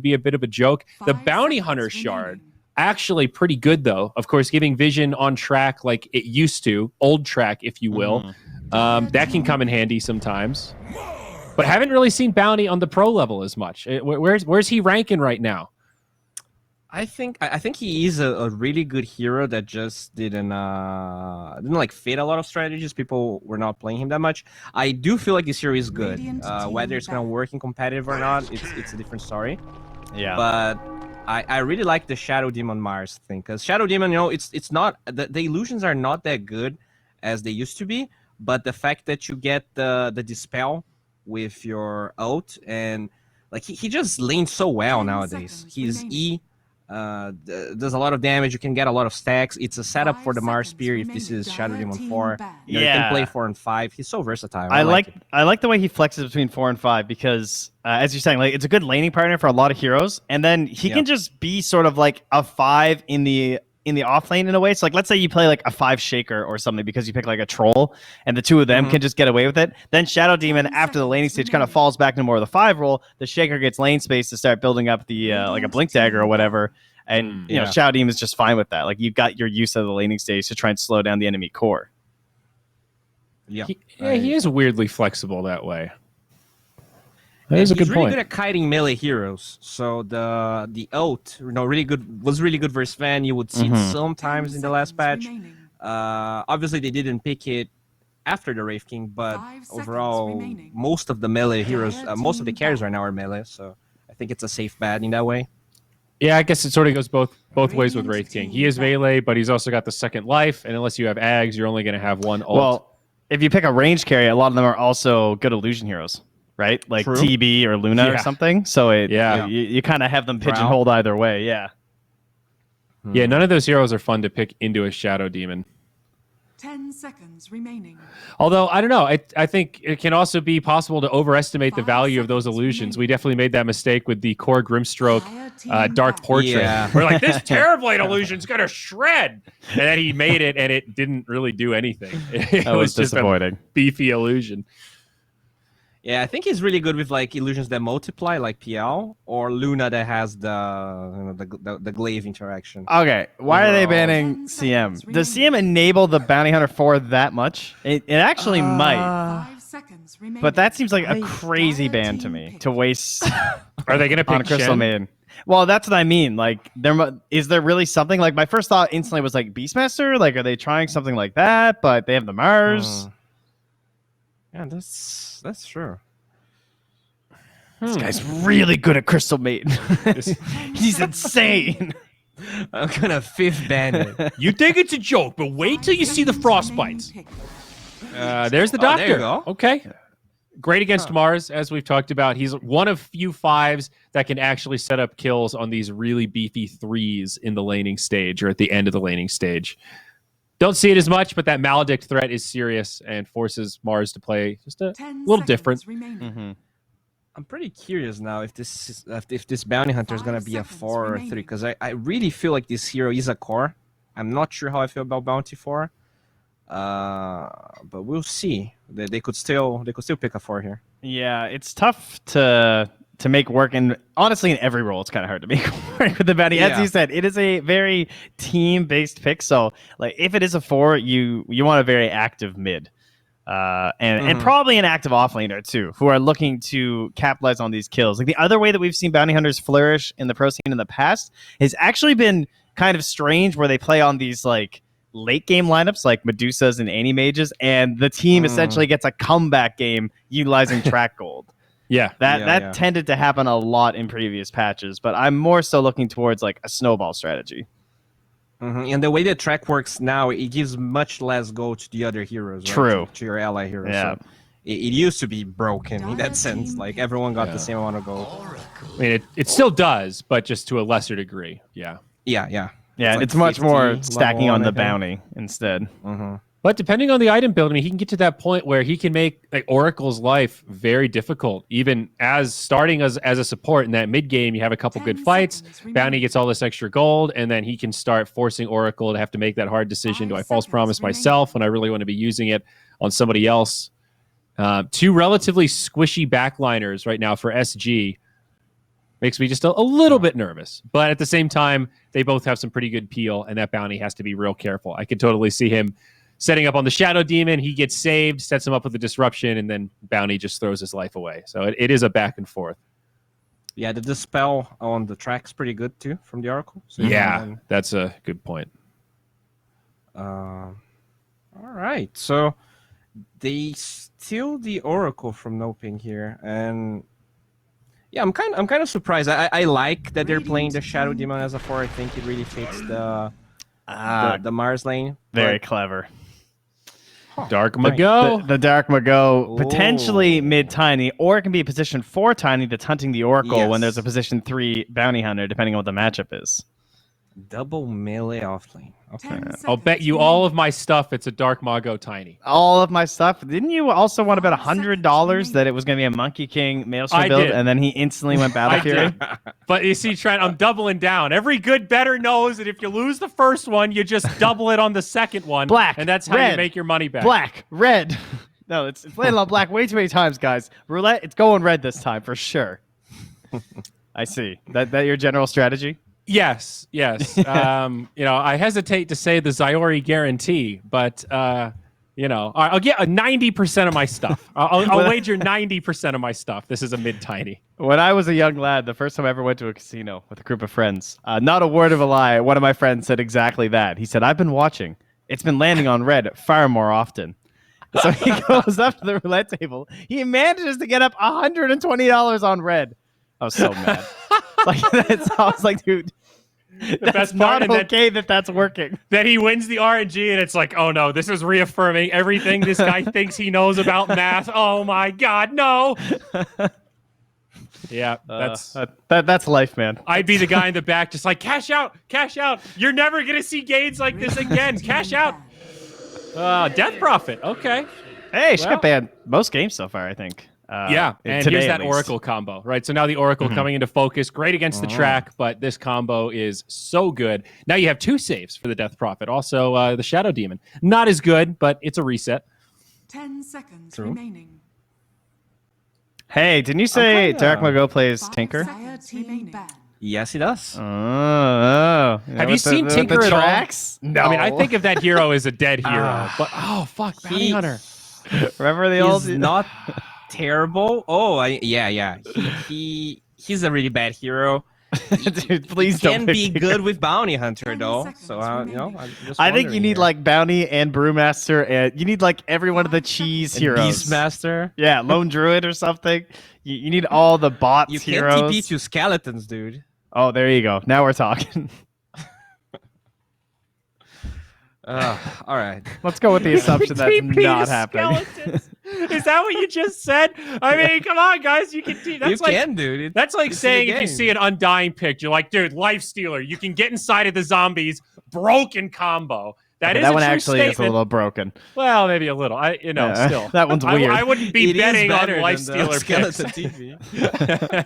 be a bit of a joke. The Bounty Hunter shard, actually pretty good, though. Of course, giving vision on track like it used to, old track, if you will. That can come in handy sometimes. But haven't really seen Bounty on the pro level as much. Where's he ranking right now? I think he is a really good hero that just didn't like fit a lot of strategies. People were not playing him that much. I do feel like this hero is good. Whether it's gonna work in competitive or not, it's a different story. Yeah. But I really like the Shadow Demon Mars thing, because Shadow Demon, it's not the illusions are not that good as they used to be, but the fact that you get the dispel with your ult, and like he just lanes so well nowadays. His E does a lot of damage. You can get a lot of stacks. It's a setup for the Mars Spear if this is Shadow Demon 4. You can play 4 and 5. He's so versatile. I like the way he flexes between 4 and 5 because, as you're saying, like it's a good laning partner for a lot of heroes, and then he can just be sort of like a 5 in the off lane in a way. So like, let's say you play like a 5 Shaker or something because you pick like a Troll, and the two of them can just get away with it. Then Shadow Demon, after the laning stage, kind of falls back into more of the 5 role. The Shaker gets lane space to start building up the like a Blink Dagger or whatever. And you know, Shadow Demon is just fine with that. Like, you've got your use of the laning stage to try and slow down the enemy core. Yeah, he is weirdly flexible that way. That is a good point. He's really good at kiting melee heroes. So the ult, was really good versus Van. You would see it sometimes in the last patch. Obviously, they didn't pick it after the Wraith King, but overall, most of the melee heroes, most of the carries right now are melee. So I think it's a safe bet in that way. Yeah, I guess it sort of goes both ways with Wraith King. He is melee, but he's also got the second life, and unless you have Ags, you're only going to have one ult. Well, if you pick a range carry, a lot of them are also good illusion heroes, right? Like TB or Luna or something. So you kind of have them pigeonholed either way. Yeah. Yeah, none of those heroes are fun to pick into a Shadow Demon. 10 seconds remaining. Although, I don't know. I think it can also be possible to overestimate the value of those illusions. We definitely made that mistake with the Core Grimstroke Dark Portrait. Yeah. We're like, this Terrorblade illusion's going to shred. And then he made it, and it didn't really do anything. It was just disappointing. A beefy illusion. Yeah, I think he's really good with like illusions that multiply, like PL, or Luna that has the glaive interaction. Okay, why are they banning CM? Does CM enable the Bounty Hunter 4 that much? It actually might. 5 seconds remaining. But that seems like a crazy ban to me to waste. Are they going to pick on Crystal Shen? Maiden? Well, that's what I mean. Like, is there really something? Like, my first thought instantly was like Beastmaster. Like, are they trying something like that? But they have the Mars. Yeah, that's true. This guy's really good at Crystal Maiden. He's insane. I'm gonna 5th ban it. You think it's a joke, but wait till you see the frostbites. There's the doctor. There you go. Okay. Great against Mars, as we've talked about. He's one of few 5s that can actually set up kills on these really beefy 3s in the laning stage or at the end of the laning stage. Don't see it as much, but that Maledict threat is serious and forces Mars to play just a little different. I'm pretty curious now if this Bounty Hunter is gonna be a 4 or a 3, because I really feel like this hero is a core. I'm not sure how I feel about Bounty 4, but we'll see. They could still pick a 4 here. Yeah, it's tough to make work, and honestly, in every role, it's kind of hard to make work with the Bounty. As you said, it is a very team-based pick. So, like, if it is a 4, you want a very active mid. And probably an active offlaner too, who are looking to capitalize on these kills. Like, the other way that we've seen bounty hunters flourish in the pro scene in the past has actually been kind of strange, where they play on these like late game lineups like Medusas and Anti-Mages, and the team essentially gets a comeback game utilizing track gold. That tended to happen a lot in previous patches, but I'm more so looking towards like a snowball strategy. And the way the track works now, it gives much less gold to the other heroes. Right? True. To your ally heroes. Yeah. So it used to be broken in that sense. Like, everyone got the same amount of gold. I mean, it still does, but just to a lesser degree. Yeah. Yeah. Yeah, it's much more stacking on the bounty instead. But depending on the item build, I mean, he can get to that point where he can make like Oracle's life very difficult, even as starting as a support in that mid game. You have a couple good fights, Bounty gets all this extra gold, and then he can start forcing Oracle to have to make that hard decision. Do I false promise myself when I really want to be using it on somebody else? 2 relatively squishy backliners right now for SG. Makes me just a little bit nervous. But at the same time, they both have some pretty good peel, and that bounty has to be real careful. I could totally see him setting up on the Shadow Demon. He gets saved, sets him up with the disruption, and then bounty just throws his life away. So it is a back and forth. Yeah, the dispel on the track's pretty good too from the Oracle. So that's a good point. All right, so they steal the Oracle from NoPing here, and yeah, I'm kind of surprised. I like that they're playing the Shadow Demon as a 4. I think it really fits the Mars lane. Very clever. Dark Mago. The Dark Mago, Ooh. potentially mid-tiny, or it can be a position 4 tiny that's hunting the Oracle when Yes. there's a position 3 bounty hunter, depending on what the matchup is. Double melee offlane. Okay. I'll bet you all of my stuff it's a Dark Mago tiny. All of my stuff. Didn't you also want to bet $100 that it was going to be a Monkey King Maelstrom I build, did. and then he instantly went Battle I Fury? did. But you see, Trent, I'm doubling down. Every good bettor knows that if you lose the first one, you just double it on the second one. Black, And that's how red, you make your money back. Black, red. No, it's landed on black way too many times, guys. Roulette, it's going red this time for sure. I see. That your general strategy? Yes. I hesitate to say the Zyori guarantee, but I'll get 90% of my stuff. I'll wager 90% of my stuff. This is a mid-tiny. When I was a young lad, the first time I ever went to a casino with a group of friends, not a word of a lie, one of my friends said exactly that. He said, "I've been watching. It's been landing on red far more often." So he goes up to the roulette table. He manages to get up $120 on red. I was so mad. I was like, dude, that's best part, not and okay that's working. Then he wins the RNG, and it's like, oh no, this is reaffirming everything this guy thinks he knows about math. Oh my God, no. Yeah, That's life, man. I'd be the guy in the back just like, cash out. You're never going to see gains like this again. Cash out. Death Prophet. Okay. Hey, she got banned most games so far, I think. And today, here's that at least. Oracle combo, right? So now the Oracle coming into focus, great against the track, but this combo is so good. Now you have 2 saves for the Death Prophet. Also, the Shadow Demon. Not as good, but it's a reset. 10 seconds remaining. Hey, didn't you say Dark Mago plays 5 Tinker? seconds remaining. Yes, he does. Oh. Have you seen Tinker at all? tracks? No. I mean, I think of that hero as a dead hero, but fuck, Bounty Hunter. Remember the old... He's not terrible. Oh, yeah. He's a really bad hero. Dude, please He don't can pick be Tinker. good with Bounty Hunter 10 though. seconds So remaining. I'm just I think you wondering need here. like Bounty and Brewmaster, and you need like every one of the cheese And heroes. Beastmaster. Yeah, Lone Druid or something. You need all the bots You heroes. can't TP to skeletons, dude. Oh, there you go. Now we're talking. All right. Let's go with the assumption that's TP not to happening. skeletons. Is that what you just said? I mean, come on, guys. You can. That's You like can, dude. that's like This is saying a if you game. see an Undying pick, you're like, dude, Life Stealer. You can get inside of the zombies. Broken combo. That is that a one true actually statement. is a little broken. Well, maybe a little. Still. That one's weird. I wouldn't be It is betting on better Life than the Stealer skeleton picks. TP.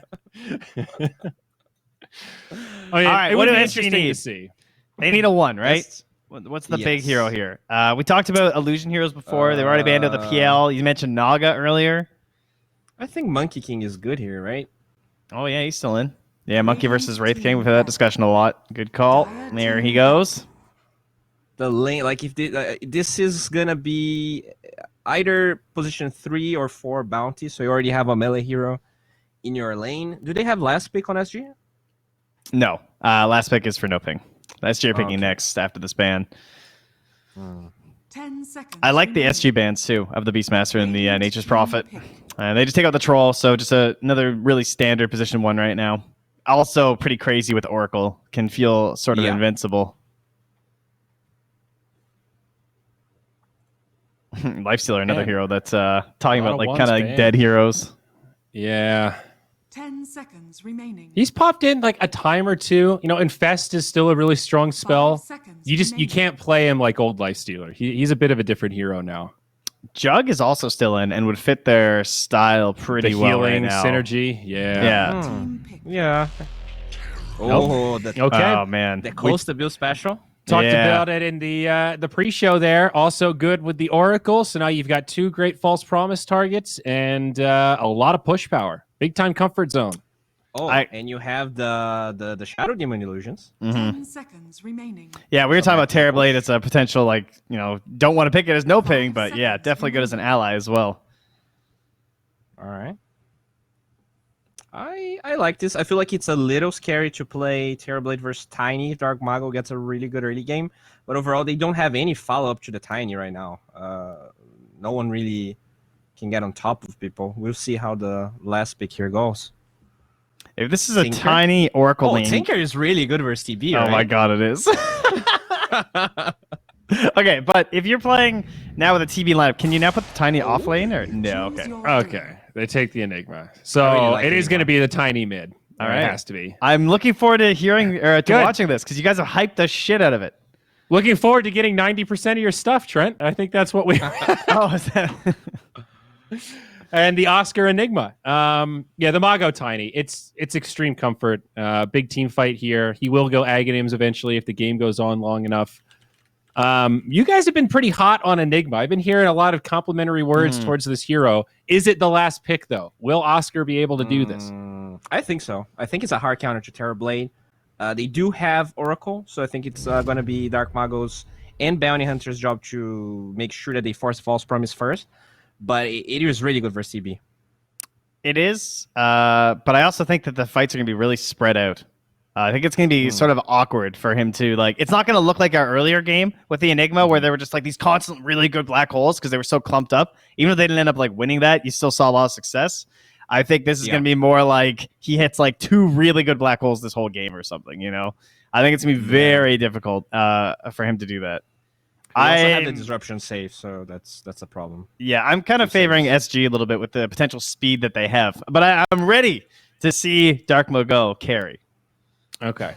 I mean, All right, it what would do be SG interesting need? to see. They need a 1, right? Yes. What's the big Yes. hero here? We talked about illusion heroes before. They've already banned out the PL. You mentioned Naga earlier. I think Monkey King is good here, right? Oh yeah, he's still in. Yeah, Monkey versus Wraith King. We've had that discussion a lot. Good call. There he goes. The lane, like if this is gonna be either position 3 or 4 bounty, so you already have a melee hero in your lane. Do they have last pick on SG? No. Last pick is for NoPing. SG picking okay. next after this ban. 10 seconds. I like the remaining. SG bans too of the Beastmaster and the Nature's Prophet. They just take out the troll, so just another really standard position 1 right now. Also pretty crazy with Oracle. Can feel sort of Yeah. invincible. Lifestealer, another Man. hero that's talking A lot about of like kind of ones like banned. dead heroes. Yeah. 10 seconds remaining. He's popped in like a time or two. Infest is still a really strong spell. 5 seconds You remaining. can't play him like old Life Stealer. He's a bit of a different hero now. Jug is also still in and would fit their style pretty The well healing right now. synergy. Yeah. Yeah. Team pick. Yeah. Oh, the Okay. Oh man. the close to build special. Talked Yeah. about it in the pre-show there. Also good with the Oracle. So now you've got 2 great false promise targets and a lot of push power. Big time comfort zone. Oh, and you have the Shadow Demon illusions. 10 seconds remaining. Yeah, we were talking about Terrorblade as a potential, like, don't want to pick it as NoPing, but yeah, definitely good as an ally as well. All right. I like this. I feel like it's a little scary to play Terrorblade versus Tiny if Dark Mago gets a really good early game. But overall, they don't have any follow-up to the Tiny right now. No one really can get on top of people. We'll see how the last pick here goes. If this is a Tiny Oracle lane... Tinker is really good versus TB, right? Oh my god, it is. Okay, but if you're playing now with a TB lineup, can you now put the Tiny off lane or no? Okay. Okay. They take the Enigma. So it is going to be the Tiny mid. All right. It has to be. I'm looking forward to hearing or to watching this because you guys have hyped the shit out of it. Looking forward to getting 90% of your stuff, Trent. I think that's what we... Oh, is that... And the Oscar Enigma. Yeah, the Mago Tiny. It's extreme comfort. Big team fight here. He will go Aghanims eventually if the game goes on long enough. You guys have been pretty hot on Enigma. I've been hearing a lot of complimentary words towards this hero. Is it the last pick, though? Will Oscar be able to do this? I think so. I think it's a hard counter to Terrorblade. They do have Oracle, so I think it's going to be Dark Mago's and Bounty Hunter's job to make sure that they force False Promise first. But it is really good versus CB. It is, but I also think that the fights are going to be really spread out. I think it's going to be sort of awkward for him to, like, it's not going to look like our earlier game with the Enigma where there were just, like, these constant really good black holes because they were so clumped up. Even if they didn't end up, like, winning that, you still saw a lot of success. I think this is going to be more like he hits, like, 2 really good black holes this whole game or something, I think it's going to be very difficult for him to do that. I also have the disruption safe, so that's a problem. Yeah, I'm kind of favoring SG a little bit with the potential speed that they have. But I'm ready to see Dark Mago carry. Okay.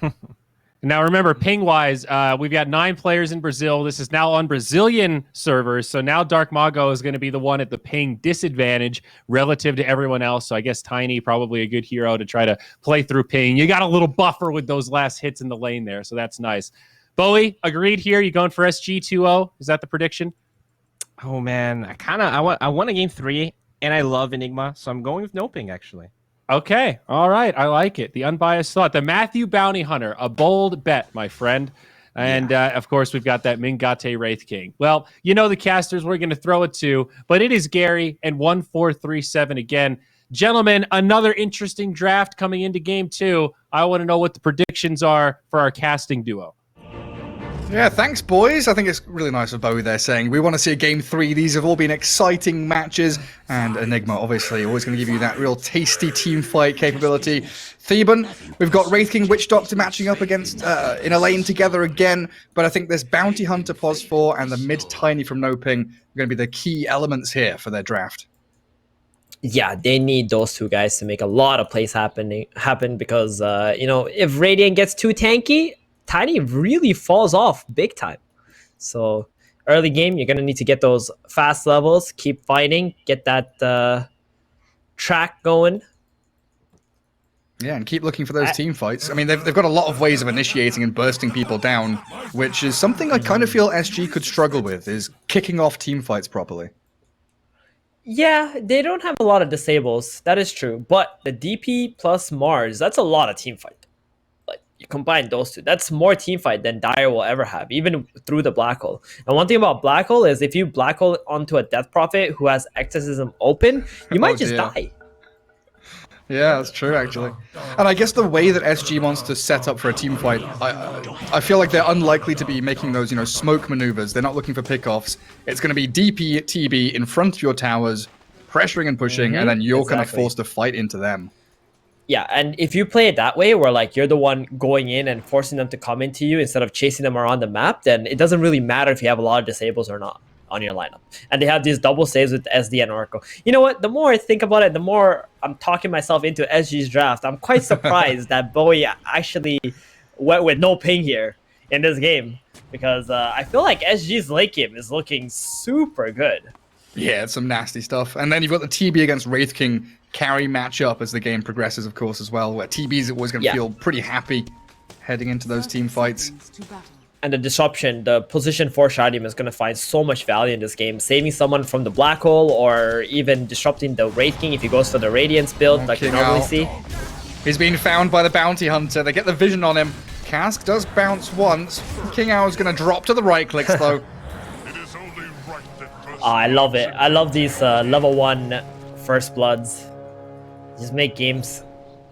Now, remember, ping-wise, we've got 9 players in Brazil. This is now on Brazilian servers, so now Dark Mago is going to be the one at the ping disadvantage relative to everyone else. So I guess Tiny, probably a good hero to try to play through ping. You got a little buffer with those last hits in the lane there, so that's nice. Bowie, agreed here. You going for SG 2-0? Is that the prediction? Oh, man. I want a game 3, and I love Enigma, so I'm going with NoPing, actually. Okay. All right. I like it. The unbiased thought. The Matthew Bounty Hunter. A bold bet, my friend. And, of course, we've got that Mingate Wraith King. Well, the casters we're going to throw it to, but it is Gary and 1437 again. Gentlemen, another interesting draft coming into game 2. I want to know what the predictions are for our casting duo. Yeah, thanks, boys. I think it's really nice of Bowie there saying we want to see a game 3. These have all been exciting matches, and Enigma, obviously, always going to give you that real tasty team fight capability. Theban, we've got Wraith King, Witch Doctor matching up against in a lane together again, but I think there's Bounty Hunter Pos 4 and the mid Tiny from NoPing are going to be the key elements here for their draft. Yeah, they need those 2 guys to make a lot of plays happen because, if Radiant gets too tanky, Tiny really falls off big time. So early game, you're going to need to get those fast levels, keep fighting, get that track going. Yeah, and keep looking for those team fights. I mean, they've got a lot of ways of initiating and bursting people down, which is something I kind of feel SG could struggle with, is kicking off team fights properly. Yeah, they don't have a lot of disables. That is true. But the DP plus Mars, that's a lot of team fight. You combine those 2, that's more team fight than Dire will ever have, even through the Black Hole. And one thing about Black Hole is if you Black Hole onto a Death Prophet who has Exorcism open, you might just die. Yeah, that's true, actually. And I guess the way that SG wants to set up for a team fight, I feel like they're unlikely to be making those, smoke maneuvers. They're not looking for pickoffs. It's going to be DP, TB in front of your towers, pressuring and pushing, and then you're kind of forced to fight into them. Yeah, and if you play it that way, where you're the one going in and forcing them to come into you instead of chasing them around the map, then it doesn't really matter if you have a lot of disables or not on your lineup. And they have these double saves with SD and Oracle. You know what? The more I think about it, the more I'm talking myself into SG's draft. I'm quite surprised that Bowie actually went with NoPing here in this game because I feel like SG's late game is looking super good. Yeah, it's some nasty stuff. And then you've got the TB against Wraith King carry matchup as the game progresses, of course, as well, where TB's always going to feel pretty happy heading into those team fights. And the disruption, the position for Shadium is going to find so much value in this game, saving someone from the Black Hole or even disrupting the Wraith King if he goes for the Radiance build like you normally see. He's been found by the bounty hunter. They get the vision on him. Cask does bounce once. King Hour's going to drop to the right clicks, though. Oh, I love it. I love these level 1 first bloods. Just make games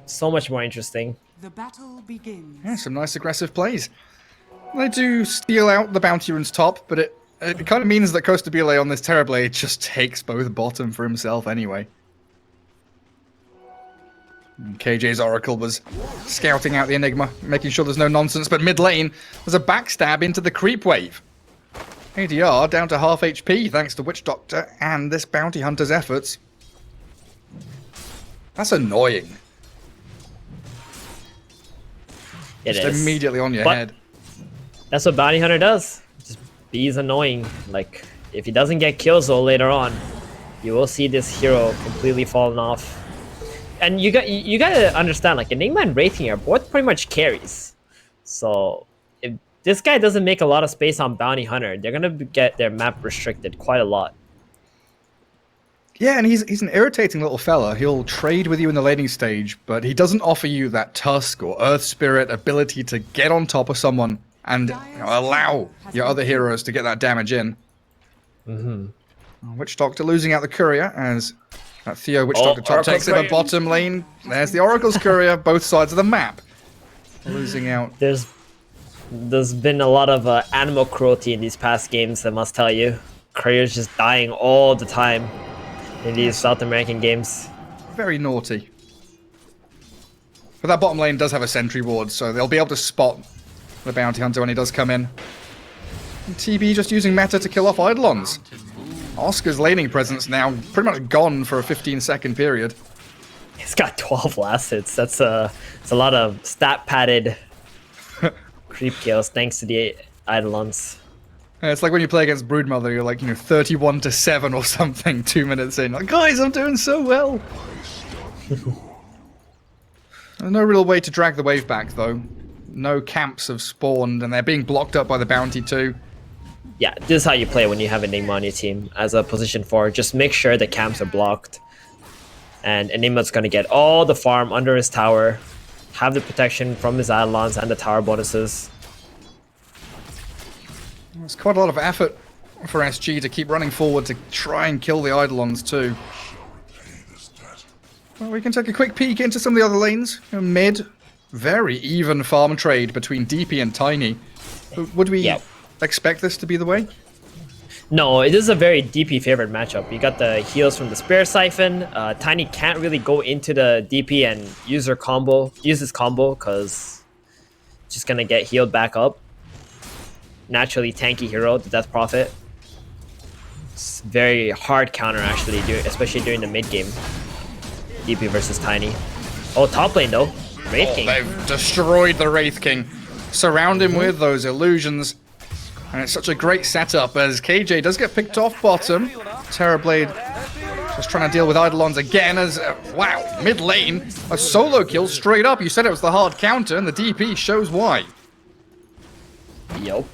so much more interesting. The battle begins. Yeah, some nice aggressive plays. They do steal out the bounty rune's top, but it kind of means that Costa Bile on this Terrorblade just takes both bottom for himself anyway. And KJ's Oracle was scouting out the Enigma, making sure there's no nonsense, but mid lane was a backstab into the creep wave. ADR down to half HP thanks to Witch Doctor and this bounty hunter's efforts. That's annoying. It Just is. immediately on your But head. that's what bounty hunter does. Just bees annoying. Like, if he doesn't get kills though later on, you will see this hero completely falling off. And you gotta understand, like, Enigma and Wraith King are both pretty much carries. So if this guy doesn't make a lot of space on bounty hunter, they're gonna get their map restricted quite a lot. Yeah, and he's an irritating little fella. He'll trade with you in the laning stage, but he doesn't offer you that Tusk or Earth Spirit ability to get on top of someone and allow your other heroes to get that damage in. Witch Doctor losing out the courier as that Theo Witch Doctor top takes in the bottom lane. There's the Oracle's courier, both sides of the map. Losing out. There's been a lot of animal cruelty in these past games, I must tell you. Couriers just dying all the time in these South American games. Very naughty. But that bottom lane does have a sentry ward, so they'll be able to spot the bounty hunter when he does come in. And TB just using meta to kill off Eidolons. Oscar's laning presence now pretty much gone for a 15-second period. He's got 12 last hits. That's a lot of stat padded creep kills thanks to the Eidolons. It's like when you play against Broodmother, you're like, 31-7 or something 2 minutes in. Like, guys, I'm doing so well. There's no real way to drag the wave back, though. No camps have spawned, and they're being blocked up by the bounty, too. Yeah, this is how you play when you have Enigma on your team as a position 4. Just make sure the camps are blocked. And Enigma's going to get all the farm under his tower, have the protection from his Eidolons and the tower bonuses. It's quite a lot of effort for SG to keep running forward to try and kill the Eidolons, too. Well, we can take a quick peek into some of the other lanes. Mid, very even farm trade between DP and Tiny. Would we expect this to be the way? No, it is a very DP favored matchup. You got the heals from the Spear Siphon. Tiny can't really go into the DP and use his combo because just gonna get healed back up. Naturally tanky hero, the Death Prophet. It's very hard counter actually, especially during the mid game. DP versus Tiny. Oh, top lane though. Wraith King. They've destroyed the Wraith King. Surround him with those illusions. And it's such a great setup as KJ does get picked off bottom. Terrorblade just trying to deal with Eidolons again as, wow, mid lane. A solo kill straight up. You said it was the hard counter and the DP shows why. Yup.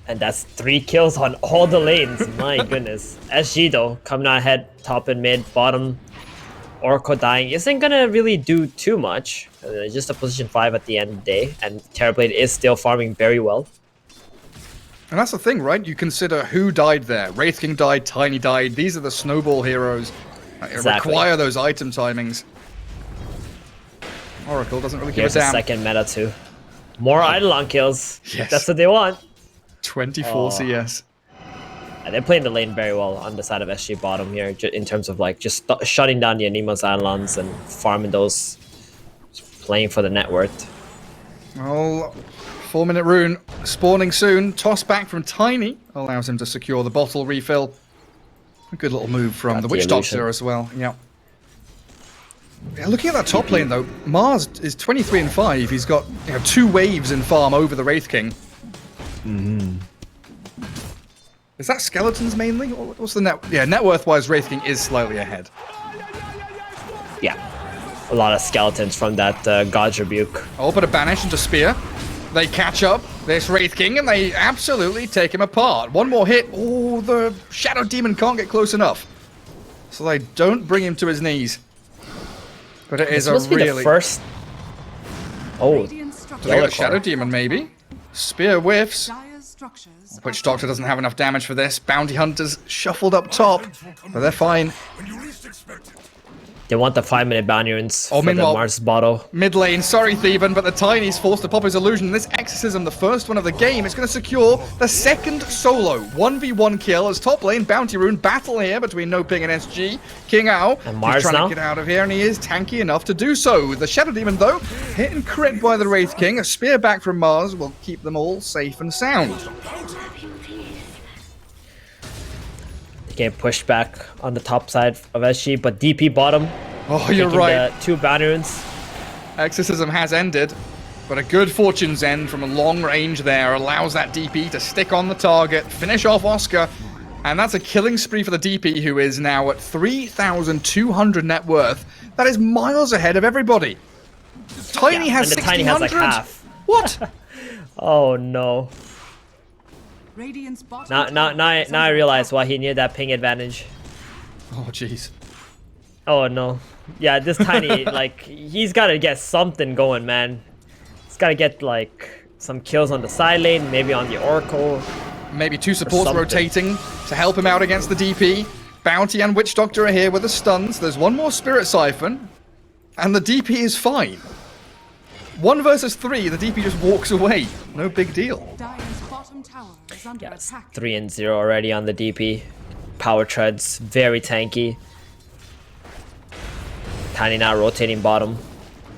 And that's 3 kills on all the lanes. My goodness. SG though, coming out ahead, top and mid, bottom. Oracle dying isn't gonna really do too much. Just a position 5 at the end of the day. And Terrorblade is still farming very well. And that's the thing, right? You consider who died there. Wraith King died, Tiny died. These are the snowball heroes. Exactly. Require those item timings. Oracle doesn't really give Here's a the damn. second meta too. More Eidolon kills. Yes. That's what they want. 24 CS. And they're playing the lane very well on the side of SG bottom here, in terms of like just shutting down the Anima's Eidolons and farming those, playing for the net worth. Well, 4-minute rune spawning soon. Toss back from Tiny allows him to secure the bottle refill. A good little move from Got the the Witch illusion. Doctor as well. Yeah. Looking at that top lane though, Mars is 23 and 5. He's got 2 waves in farm over the Wraith King. Is that skeletons mainly? Or what's the net? Yeah, net worth wise, Wraith King is slightly ahead. Yeah. A lot of skeletons from that God's Rebuke. Oh, but a banish into spear. They catch up this Wraith King and they absolutely take him apart. One more hit. Oh, the Shadow Demon can't get close enough. So they don't bring him to his knees. But it is a This must be really... the first Oh, Radiant Do structures. they get Yellow a Shadow core. Demon, maybe? Spear whiffs. Dire's structures. Witch Doctor doesn't have enough damage for this. Bounty Hunters shuffled up top, but they're fine. They want the 5-minute bounty runes Oh, for the meanwhile- Mars bottle. Mid lane, sorry Theban, but the Tiny's forced to pop his illusion. This Exorcism, the first one of the game, is going to secure the second solo 1v1 kill as top lane bounty rune battle here between NoPing and SG. King Ao And is Mars trying now? to get out of here, and he is tanky enough to do so. The Shadow Demon, though, hit and crit by the Wraith King. A spear back from Mars will keep them all safe and sound. Getting pushed back on the top side of SG, but DP bottom. Oh, you're taking right. The 2 bounty runes. Exorcism has ended, but a good Fortune's End from a long range there allows that DP to stick on the target, finish off Oscar, and that's a killing spree for the DP, who is now at 3,200 net worth. That is miles ahead of everybody. Tiny Yeah, has and the Tiny has like 1,600. half. What? Oh no. Radiant's bottom Now tower is I under realize why he needed that ping advantage. Oh, jeez. Oh no. Yeah, this Tiny, like, he's gotta get something going, man. He's gotta get, like, some kills on the side lane, maybe on the Oracle. Maybe 2 supports something. rotating to help him out against the DP. Bounty and Witch Doctor are here with the stuns. There's one more Spirit Siphon, and the DP is fine. 1 versus 3, the DP just walks away. No big deal. Dire's bottom tower is under Yeah, it's attack. 3-0 already on the DP. Power treads, very tanky. Tiny now rotating bottom.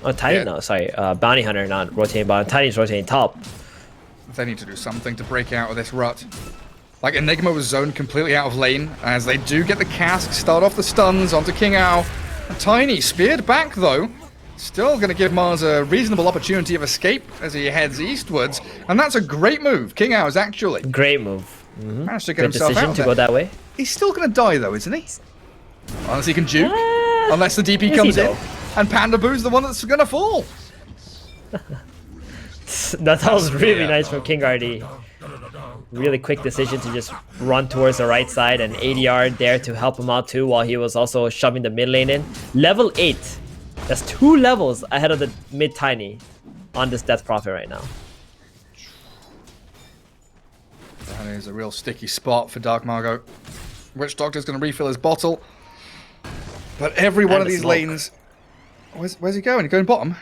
Oh, Tiny, Yeah. no, sorry. Bounty Hunter not rotating bottom. Tiny's rotating top. They need to do something to break out of this rut. Like, Enigma was zoned completely out of lane, as they do get the cask, start off the stuns onto King Ao. And Tiny speared back, though. Still going to give Mars a reasonable opportunity of escape as he heads eastwards. And that's a great move. King Ao is actually Great move. managed to get Good himself decision out to there. go that way. He's still going to die, though, isn't he? Unless he can juke. Ah, Unless the DP is comes he, in. though? And Panda Boo's the one that's going to fall. That was really nice from King RD. Really quick decision to just run towards the right side and ADR there to help him out too while he was also shoving the mid lane in. Level 8. That's 2 levels ahead of the mid Tiny on this Death Prophet right now. That is a real sticky spot for Dark Margot. Witch Doctor's going to refill his bottle. But every one And of the these smoke. lanes... Where's he going? Going bottom?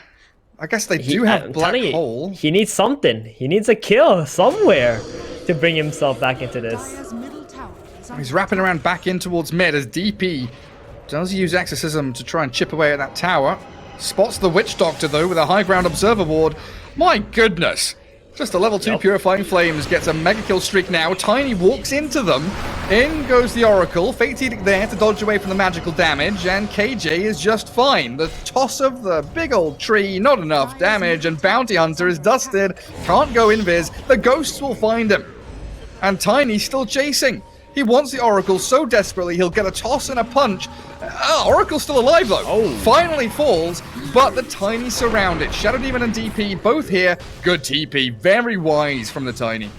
I guess they do have I'm Black telling you, Hole. he needs something. He needs a kill somewhere to bring himself back into this. Dire's middle tower is under He's wrapping around back in towards mid as DP does use Exorcism to try and chip away at that tower. Spots the Witch Doctor, though, with a high ground Observer Ward. My goodness! Just a level 2 Yep. Purifying Flames gets a mega kill streak now. Tiny walks into them. In goes the Oracle. Fate's Edict there to dodge away from the magical damage, and KJ is just fine. The toss of the big old tree, not enough damage, and Bounty Hunter is dusted. Can't go invis. The ghosts will find him. And Tiny's still chasing. He wants the Oracle so desperately he'll get a toss and a punch. Oracle's still alive though. Oh. Finally falls, but the Tiny surrounded. Shadow Demon and DP both here. Good TP. Very wise from the Tiny.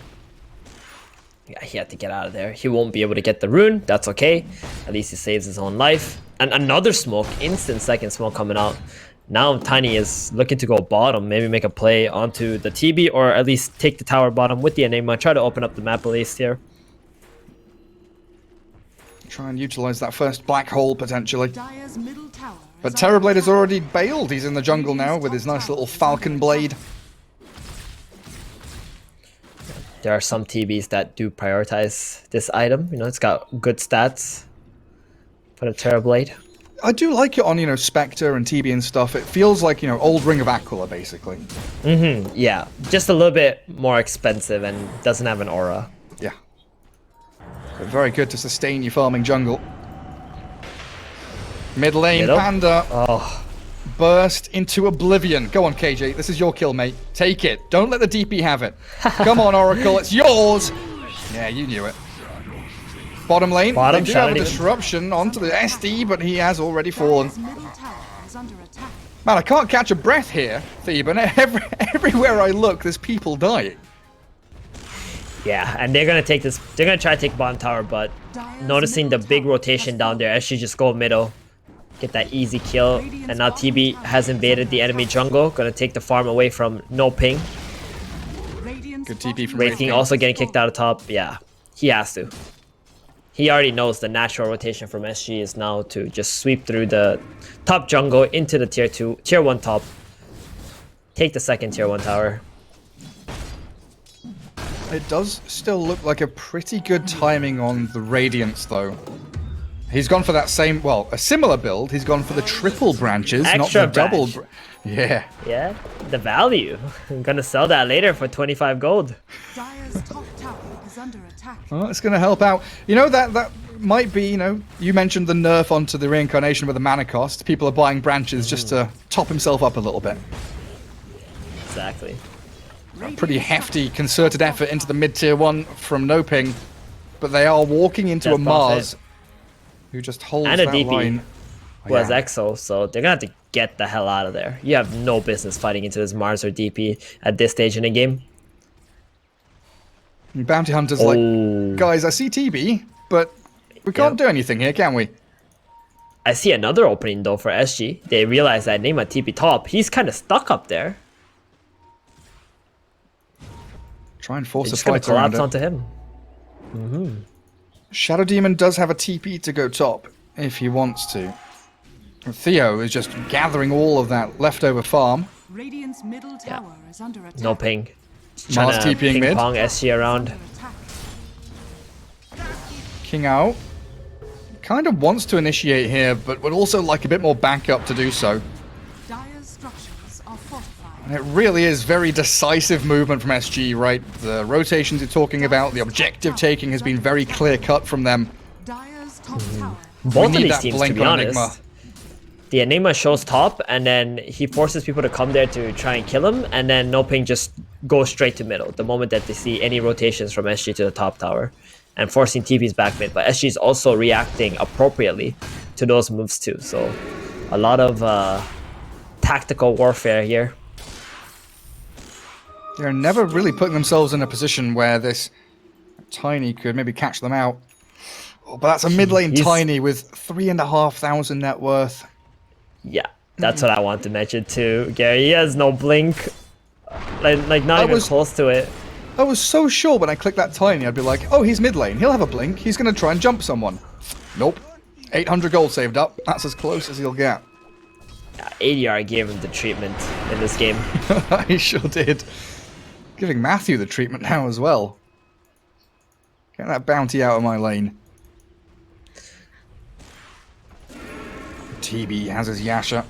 Yeah, he had to get out of there. He won't be able to get the rune. That's okay. At least he saves his own life. And another smoke, instant second smoke coming out. Now Tiny is looking to go bottom, maybe make a play onto the TB, or at least take the tower bottom with the Enigma. Try to open up the map at least here. Try and utilize that first black hole potentially. Dire's middle tower is But under Terrorblade has attack. already bailed. He's in the jungle now with his nice little falcon blade. There are some TBs that do prioritize this item. You know, it's got good stats for the Terrorblade. I do like it on, Spectre and TB and stuff. It feels like, old Ring of Aquila, basically. Yeah, just a little bit more expensive and doesn't have an aura. Yeah. But very good to sustain your farming jungle. Mid lane, Middle? Panda. Oh, Burst into oblivion. Go on, KJ. This is your kill, mate. Take it. Don't let the DP have it. Come on, Oracle. It's yours. Yeah, you knew it. Bottom lane. Bottom, they do have a Shadow Demon. disruption onto the SD, but he has already fallen. Dire's middle tower is under attack. Man, I can't catch a breath here, Theban. Everywhere I look, there's people dying. yeah, and they're gonna take this. They're gonna try to take bottom tower, but noticing the big rotation down there, actually just go middle. get that easy kill. And now TB has invaded the enemy jungle, gonna take the farm away from NoPing. Good TP from Wraith King also getting kicked out of top. Yeah, he has to. He already knows the natural rotation from SG is now to just sweep through the top jungle into the tier 1 top. Take the second tier 1 tower. It does still look like a pretty good timing on the Radiance, though. He's gone for that same, well, a similar build. He's gone for the triple branches, Extra not the double. branch. Yeah. Yeah, the value. I'm gonna sell that later for 25 gold. Dire's top tower is under attack. Well, it's going to help out. You know, that might be, you know, you mentioned the nerf onto the reincarnation with the mana cost. People are buying branches just to top himself up a little bit. Exactly. A pretty hefty concerted effort into the mid-tier 1 from NoPing, but they are walking into That's a Mars who just holds And a that DP. line. Who has Yeah. EXO, so they're gonna have to get the hell out of there. You have no business fighting into this Mars or DP at this stage in the game. And Bounty Hunter's Oh. like, guys, I see TB, but we can't do anything here, can we? I see another opening though for SG. They realize that Neymar TP top, he's kind of stuck up there. Try and force They're a just gonna fight around collapse it. onto him. Shadow Demon does have a TP to go top if he wants to. Theo is just gathering all of that leftover farm. Radiant's middle tower is under attack. NoPing. Mars Trying to TPing ping mid. pong SG around. Under attack. King out. Kind of wants to initiate here, but would also like a bit more backup to do so. Dire's structures are fortified. And it really is very decisive movement from SG, right? The rotations you're talking about, the objective taking has been very clear cut from them. Dire's top tower. Both of need these that teams, to blink be on honest. Enigma. The Enigma shows top, and then he forces people to come there to try and kill him, and then NoPing just goes straight to middle the moment that they see any rotations from SG to the top tower, and forcing TP's back mid. But SG is also reacting appropriately to those moves too. So a lot of tactical warfare here. They're never really putting themselves in a position where this Tiny could maybe catch them out. Oh, but that's a mid lane He's- Tiny with 3,500 net worth. Yeah, that's what I want to mention too, Gary. He has no blink, like not even was- close to it. I was so sure when I clicked that Tiny, I'd be like, oh, he's mid lane. He'll have a blink. He's going to try and jump someone. Nope. 800 gold saved up. That's as close as he'll get. ADR gave him the treatment in this game. He sure did. Giving Matthew the treatment now as well. Get that bounty out of my lane. TB has his Yasha.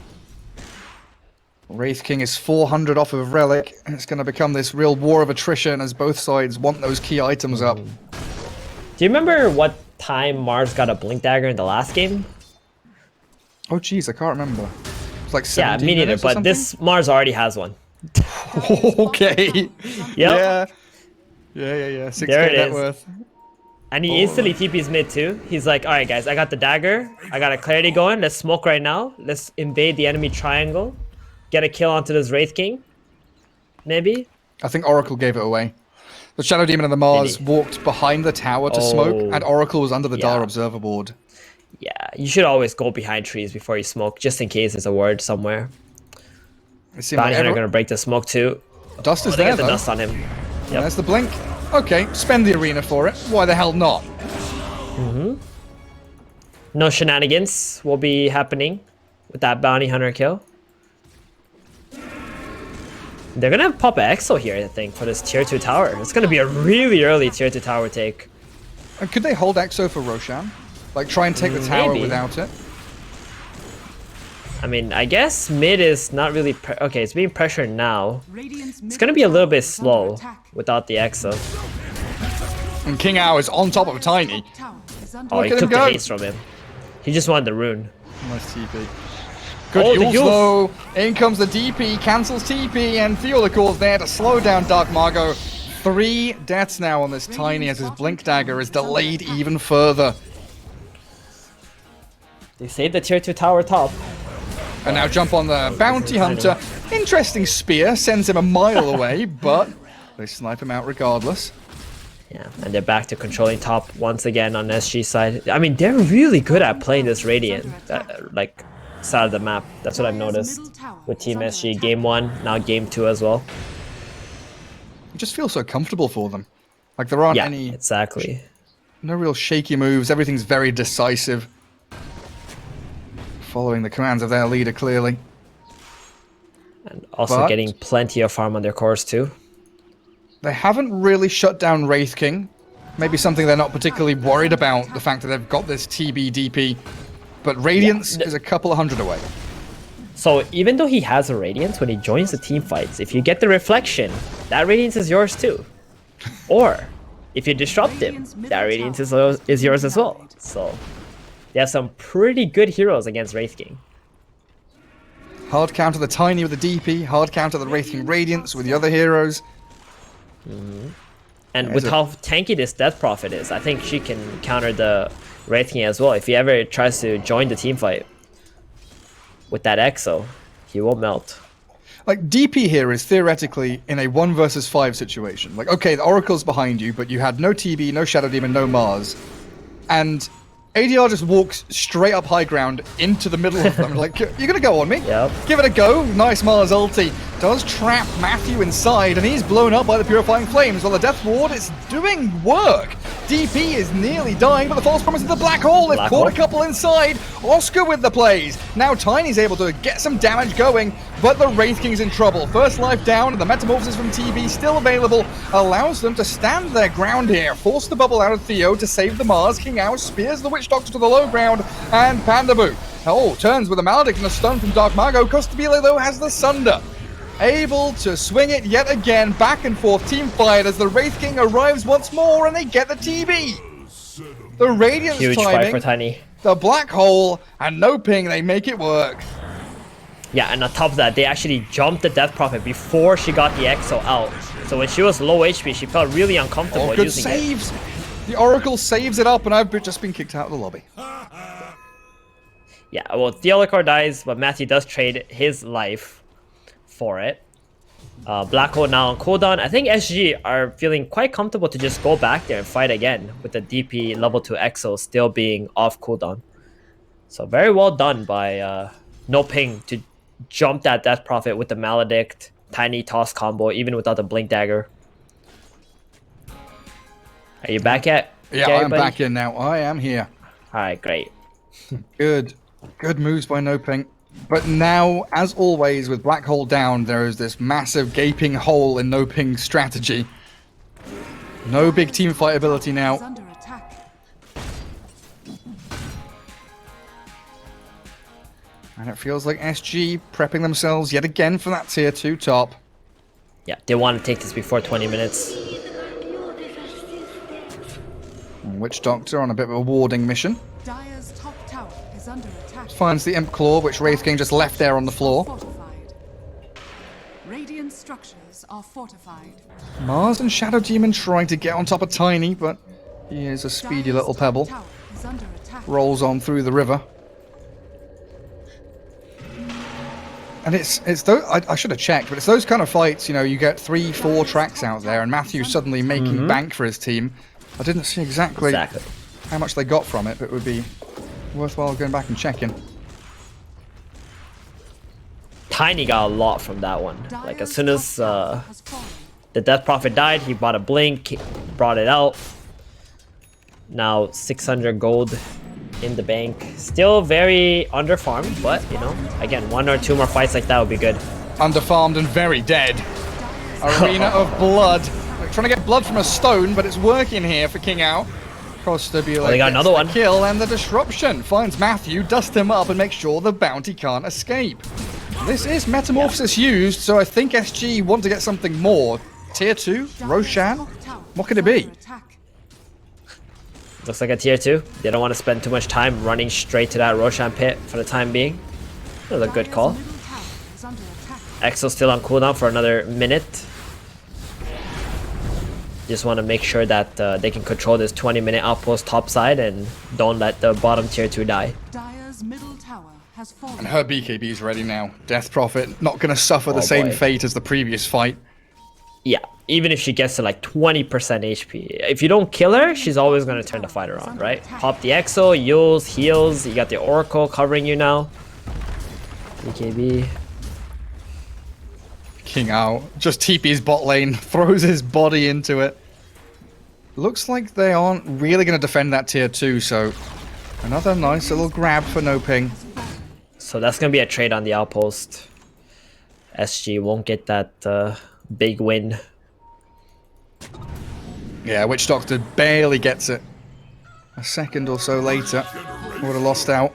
Wraith King is 400 off of Relic, and it's going to become this real war of attrition as both sides want those key items up. Do you remember what time Mars got a blink dagger in the last game? Oh, jeez, I can't remember. It's like Yeah, 17 me neither, minutes or but something? this Mars already has one. Okay. Yep. Yeah. Yeah. 6K There it net is. worth. And he instantly TP's mid too. He's like, alright guys, I got the dagger. I got a clarity going. Let's smoke right now. Let's invade the enemy triangle. Get a kill onto this Wraith King. Maybe? I think Oracle gave it away. The Shadow Demon and the Mars Did he? walked behind the tower to smoke, Oh. and Oracle was under the Dire Yeah. Observer board. Yeah, you should always go behind trees before you smoke, just in case there's a ward somewhere. It seemed Bounty like Hunter everyone- gonna break the smoke too. Dust is They there, got the though. dust on him. Yep. There's the blink. Okay, spend the arena for it. Why the hell not? No shenanigans will be happening with that Bounty Hunter kill. They're gonna pop an Exo here, I think, for this tier 2 tower. It's gonna be a really early tier 2 tower take. And could they hold Exo for Roshan? Like, try and take the tower Maybe. without it? I mean, I guess mid is not really... okay, it's being pressured now. Radiant's It's gonna be a little bit slow without the Exo. And King Ao is on top of Tiny. Oh, Look he at him took the go. haste from him. He just wanted the rune. Nice TP. Good Oh, the Yules, Yules. though. In comes the DP, cancels TP, and Theolical's there to slow down Dark Margot. 3 deaths now on this Tiny as his Blink Dagger is delayed even further. They saved the tier 2 tower top. And now jump on the Bounty Hunter. Interesting spear, sends him a mile away, but they snipe him out regardless. Yeah, and they're back to controlling top once again on SG side. I mean, they're really good at playing this Radiant. Like, side of the map. That's what I've noticed with Team SG. Game 1, now Game 2 as well. It just feels so comfortable for them. Like there aren't Yeah, any exactly. no real shaky moves. Everything's very decisive. Following the commands of their leader clearly. And also But getting plenty of farm on their cores too. they haven't really shut down Wraith King. Maybe something they're not particularly worried about, the fact that they've got this TB-DP. But Radiance is a couple of hundred away. So even though he has a Radiance, when he joins the team fights, if you get the Reflection, that Radiance is yours too. Or if you disrupt him, that Radiance is yours as well. So they have some pretty good heroes against Wraith King. Hard counter the Tiny with the DP, hard counter the Wraith King Radiance with the other heroes. And with how tanky this Death Prophet is, I think she can counter the Wraith King as well. If he ever tries to join the team fight with that Exo, he will melt. Like, DP here is theoretically in a 1 versus 5 situation. Like, okay, the Oracle's behind you, but you had no TB, no Shadow Demon, no Mars. And ADR just walks straight up high ground into the middle of them. Like, you're gonna go on me? Yep. Give it a go. Nice Mars ulti. Does trap Matthew inside, and he's blown up by the Purifying Flames. While the Death Ward is doing work. DP is nearly dying, but the false promise of the Black Hole. They've caught a couple inside. Oscar with the plays. Now Tiny's able to get some damage going, but the Wraith King's in trouble. First life down, and the Metamorphosis from TB still available. Allows them to stand their ground here. Force the bubble out of Theo to save the Mars. King Ao spears the Witch Doctor to the low ground, and Pandaboo. Oh, turns with a Maledict and a stun from Dark Mago. Costabile, though, has the Sunder. Able to swing it yet again, back and forth team fight as the Wraith King arrives once more and they get the TB. The Radiance Huge fight timing, for Tiny. Oh, the Black Hole, and NoPing, they make it work. Yeah, and on top of that, they actually jumped the Death Prophet before she got the Exo out. So when she was low HP, she felt really uncomfortable Good using saves. The Oracle saves it up, and I've just been kicked out of the lobby. Yeah, well, Theolicor dies, but Matthew does trade his life for it. Black Hole now on cooldown. I think SG are feeling quite comfortable to just go back there and fight again with the DP level 2 Exo still being off cooldown. So very well done by NoPing to jump that Death Prophet with the Maledict, Tiny toss combo, even without the Blink Dagger. Are you back yet? Yeah, Gary, I'm buddy? back in now. I am here. Alright, great. Good moves by NoPing. But now, as always, with Black Hole down, there is this massive gaping hole in NoPing's strategy. No big team fight ability Is now. under attack. And it feels like SG prepping themselves yet again for that tier 2 top. Yeah, they want to take this before 20 minutes. Witch Doctor on a bit of a warding mission. Dire's top tower is under attack. Finds the Imp Claw, which Wraith King just left there on the floor. Fortified. Radiant structures are fortified. Mars and Shadow Demon trying to get on top of Tiny, but he is a speedy Dire's little top pebble. tower is under attack. Rolls on through the river. And it's those, I should have checked, but it's those kind of fights, you know, you get 3-4 tracks out there, and Matthew's suddenly making bank for his team. I didn't see exactly how much they got from it, but it would be worthwhile going back and checking. Tiny got a lot from that one. Like as soon as Has fallen. the Death Prophet died, he bought a Blink, he brought it out. Now 600 gold in the bank. Still very underfarmed, but you know, again, 1 or 2 more fights like that would be good. Underfarmed and very dead. Arena of Blood. Like, trying to get blood from a stone, but it's working here for King Ao. Costabile they got gets another the one. kill, and the disruption finds Matthew, dust him up, and make sure the bounty can't escape. This is Metamorphosis used, so I think SG want to get something more. Tier 2, Roshan. What could it be? Looks like a tier 2. They don't want to spend too much time running straight to that Roshan pit for the time being. That was a good call. Exo's still on cooldown for another minute. Just want to make sure that they can control this 20-minute outpost topside and don't let the bottom tier 2 die. Dire's middle tower has fallen. And her BKB is ready now. Death Prophet not going to suffer the same boy. fate as the previous fight. Yeah, even if she gets to like 20% HP. If you don't kill her, she's always going to turn the fight around, right? Pop the Exo, Yules, heals. You got the Oracle covering you now. BKB. King out. Just TP's bot lane, throws his body into it. Looks like they aren't really going to defend that tier 2, so another nice little grab for NoPing. So that's gonna be a trade on the outpost. SG won't get that big win. Yeah, Witch Doctor barely gets it. A second or so later, would have lost out.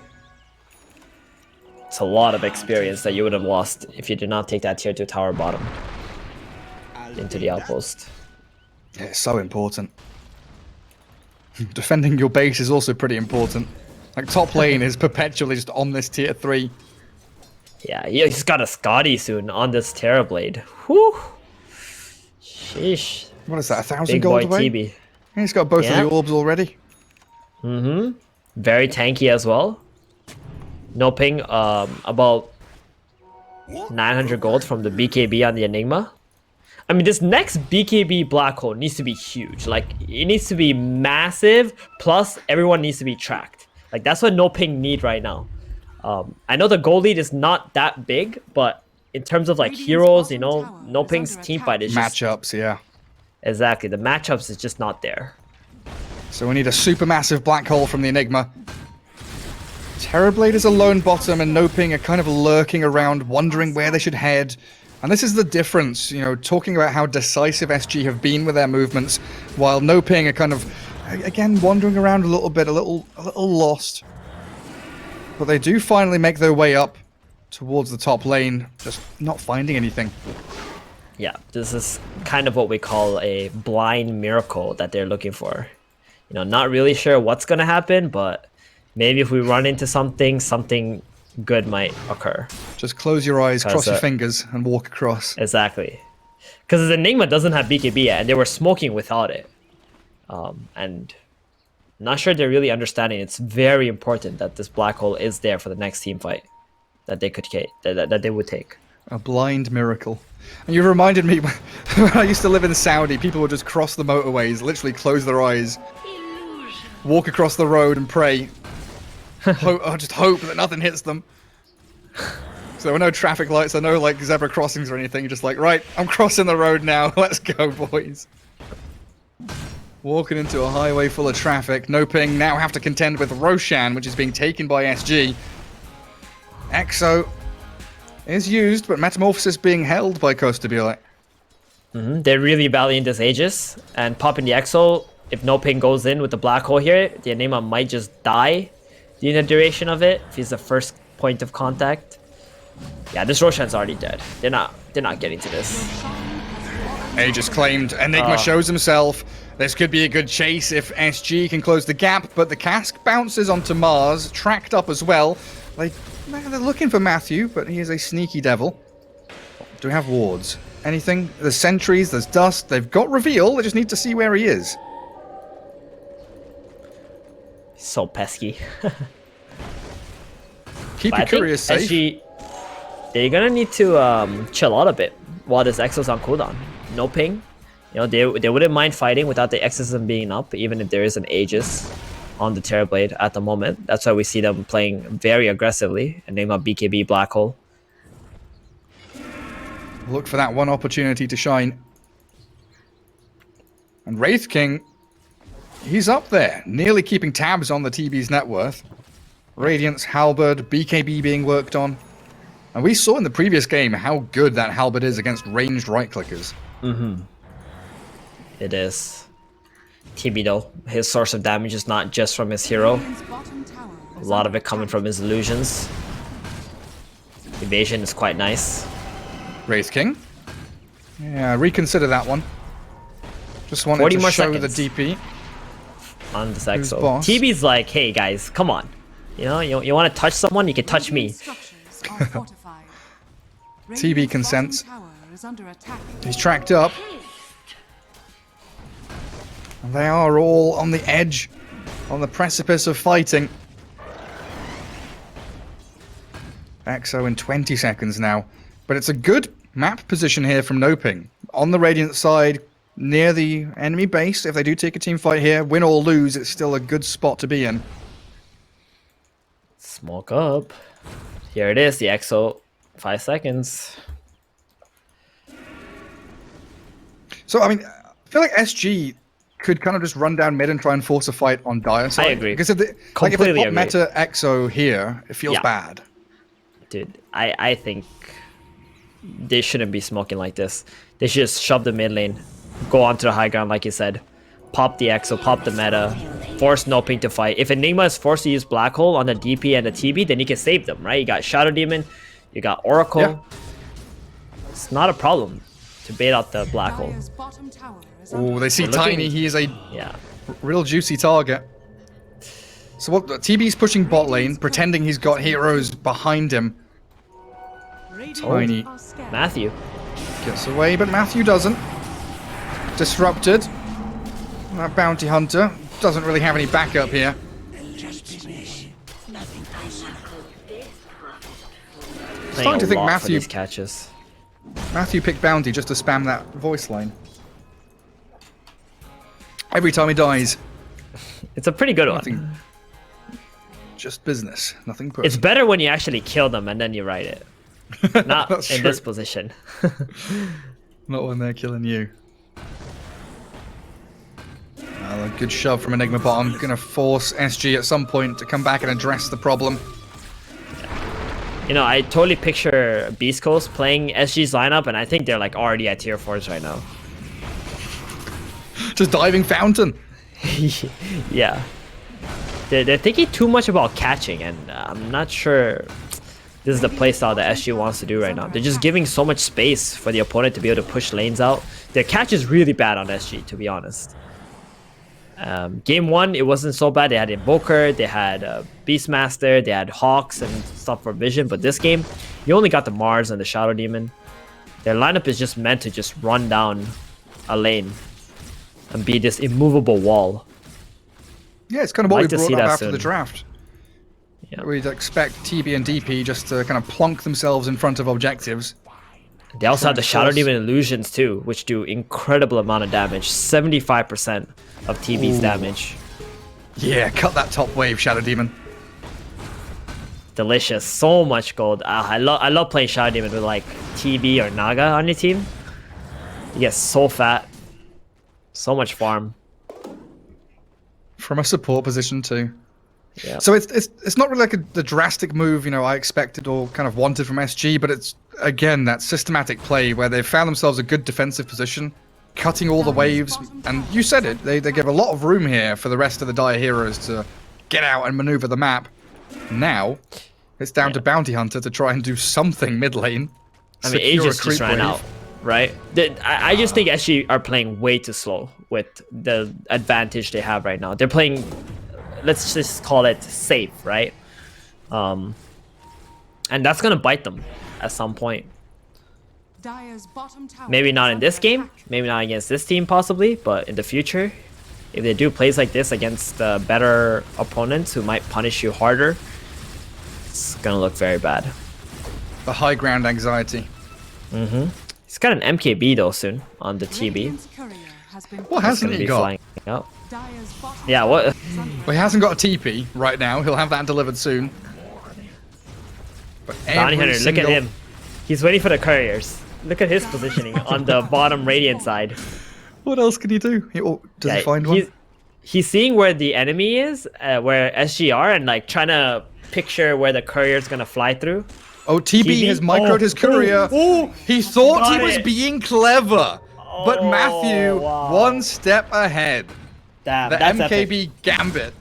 It's a lot of experience that you would have lost if you did not take that tier 2 tower bottom into the outpost. Yeah, it's so important. Defending your base is also pretty important. Like, top lane is perpetually just on this tier 3. Yeah, he's got a Scotty soon on this Terrorblade. Whew. Sheesh. What is that, 1,000 Big gold boy away? TB. Yeah, he's got both of the orbs already. Mm-hmm. Very tanky as well. NoPing, about 900 gold from the BKB on the Enigma. I mean, this next BKB black hole needs to be huge. Like, it needs to be massive, plus everyone needs to be tracked. Like, that's what NoPing need right now. I know the gold lead is not that big, but in terms of, like, heroes, you know, NoPing's team fight is just... Matchups, yeah. Exactly, the matchups is just not there. So we need a supermassive black hole from the Enigma. Terrorblade is a lone bottom, and NoPing are kind of lurking around, wondering where they should head. And this is the difference, you know, talking about how decisive SG have been with their movements, while NoPing are kind of, again, wandering around a little bit, a little lost. But they do finally make their way up towards the top lane, just not finding anything. Yeah, this is kind of what we call a blind miracle that they're looking for. You know, not really sure what's going to happen, but maybe if we run into something, something good might occur. Just close your eyes, cross your fingers, and walk across. Exactly. Because the Enigma doesn't have BKB yet, and they were smoking without it. And not sure they're really understanding. It's very important that this black hole is there for the next team fight that they could that they would take. A blind miracle. And you reminded me when I used to live in Saudi, people would just cross the motorways, literally close their eyes, walk across the road and pray. Just hope that nothing hits them. So there were no traffic lights, there were no like zebra crossings or anything. You're just like, right, I'm crossing the road now. Let's go, boys. Walking into a highway full of traffic. NoPing now have to contend with Roshan, which is being taken by SG. Exo is used, but Metamorphosis being held by Kostabile. They're really valuing this Aegis, and popping the Exo. If NoPing goes in with the black hole here, the Enigma might just die during the duration of it if he's the first point of contact. Yeah, this Roshan's already dead. They're not getting to this. Aegis claimed. Enigma shows himself. This could be a good chase if SG can close the gap, but the cask bounces onto Mars, tracked up as well. They're looking for Matthew, but he is a sneaky devil. Do we have wards? Anything? There's sentries, there's dust. They've got reveal. They just need to see where he is. So pesky. Keep your couriers safe. SG, they're gonna need to chill out a bit while this Exo's on cooldown. NoPing, you know, they wouldn't mind fighting without the Exorcism being up, even if there is an Aegis on the Terrorblade at the moment. That's why we see them playing very aggressively and name up BKB Black Hole. Look for that one opportunity to shine. And Wraith King, he's up there, nearly keeping tabs on the TB's net worth. Radiance, Halberd, BKB being worked on. And we saw in the previous game how good that Halberd is against ranged right-clickers. It is. TB though, his source of damage is not just from his hero. A lot of it coming from his illusions. Evasion is quite nice. Wraith King? Yeah, reconsider that one. Just wanted to show the DP. On this Exo. TB's like, hey guys, come on. You know, you want to touch someone, you can touch me. TB consents. He's tracked up. And they are all on the edge, on the precipice of fighting. Exo in 20 seconds now. But it's a good map position here from NoPing. On the Radiant side, near the enemy base. If they do take a team fight here, win or lose, it's still a good spot to be in. Smoke up. Here it is, the EXO. 5 seconds. So, I mean, I feel like SG could kind of just run down mid and try and force a fight on Dire side. I agree. Because if they Completely pop agree. meta EXO here, it feels Yeah. bad. Dude, I think they shouldn't be smoking like this. They should just shove the mid lane, go onto the high ground like you said, pop the EXO, pop the meta, force NoPing to fight. If Enigma is forced to use Black Hole on the DP and the TB, then you can save them, right? You got Shadow Demon, you got Oracle. Yeah. It's not a problem to bait out the Black Hole. Dire's bottom tower is Oh, under they see They're looking- Tiny. He is a Yeah. real juicy target. So what? TB's pushing bot lane, pretending he's got heroes behind him. Radiant Tiny are scared. Matthew. gets away, but Matthew doesn't. Disrupted. That bounty hunter doesn't really have any backup here. Playing to a think lot for Matthew- these catches. Matthew picked bounty just to spam that voice line. Every time he dies, It's a pretty good one. nothing. Just business, nothing personal. It's better when you actually kill them and then you write it. Not That's in true. this position. Not when they're killing you. A good shove from Enigma bottom. Gonna force SG at some point to come back and address the problem. You know, I totally picture Beast Coast playing SG's lineup, and I think they're like already at tier 4s right now. Just diving fountain. Yeah. They're thinking too much about catching, and I'm not sure this is the playstyle that SG wants to do right now. They're just giving so much space for the opponent to be able to push lanes out. Their catch is really bad on SG, to be honest. Game 1, it wasn't so bad. They had Invoker, they had Beastmaster, they had Hawks and stuff for Vision, but this game, you only got the Mars and the Shadow Demon. Their lineup is just meant to just run down a lane and be this immovable wall. Yeah, it's kind of what Like to we see brought up that after the soon. draft. Yeah. We'd expect TB and DP just to kind of plonk themselves in front of objectives. They also have the Shadow Force. Demon Illusions too, which do incredible amount of damage, 75% of TB's damage. Yeah, cut that top wave, Shadow Demon. Delicious, so much gold. I love playing Shadow Demon with like TB or Naga on your team. You get so fat, so much farm. From a support position too. Yeah. So it's not really like the drastic move, you know, I expected or kind of wanted from SG, but it's again that systematic play where they've found themselves a good defensive position, cutting all the waves, and you said it, they give a lot of room here for the rest of the Dire heroes to get out and maneuver the map. Now it's down to Bounty Hunter to try and do something mid lane. I mean, secure a Aegis creep just ran wave. out, right? I just think SG are playing way too slow with the advantage they have right now. They're playing, let's just call it safe, right? And that's gonna bite them at some point. Dire's bottom tower Maybe not is in this under game, attack. maybe not against this team possibly, but in the future, if they do plays like this against better opponents who might punish you harder, it's gonna look very bad. The high ground anxiety. He's got an MKB though soon on the TB. Radiant's courier has been What It's hasn't gonna he be got? flying out. Dire's bottom Yeah, tower what? is under Well, he hasn't got a TP right now. He'll have that delivered soon. But Bounty every Hunter, look at single- him. He's waiting for the couriers. Look at his positioning on the bottom Radiant side. What else can he do? Does he Yeah, find one? He's seeing where the enemy is, where SGR, and like trying to picture where the courier's gonna fly through. Oh, TB TB? has microed his courier. He thought Got he was it. being clever, but Oh, Matthew wow. one step ahead. Damn, The that's MKB epic. gambit.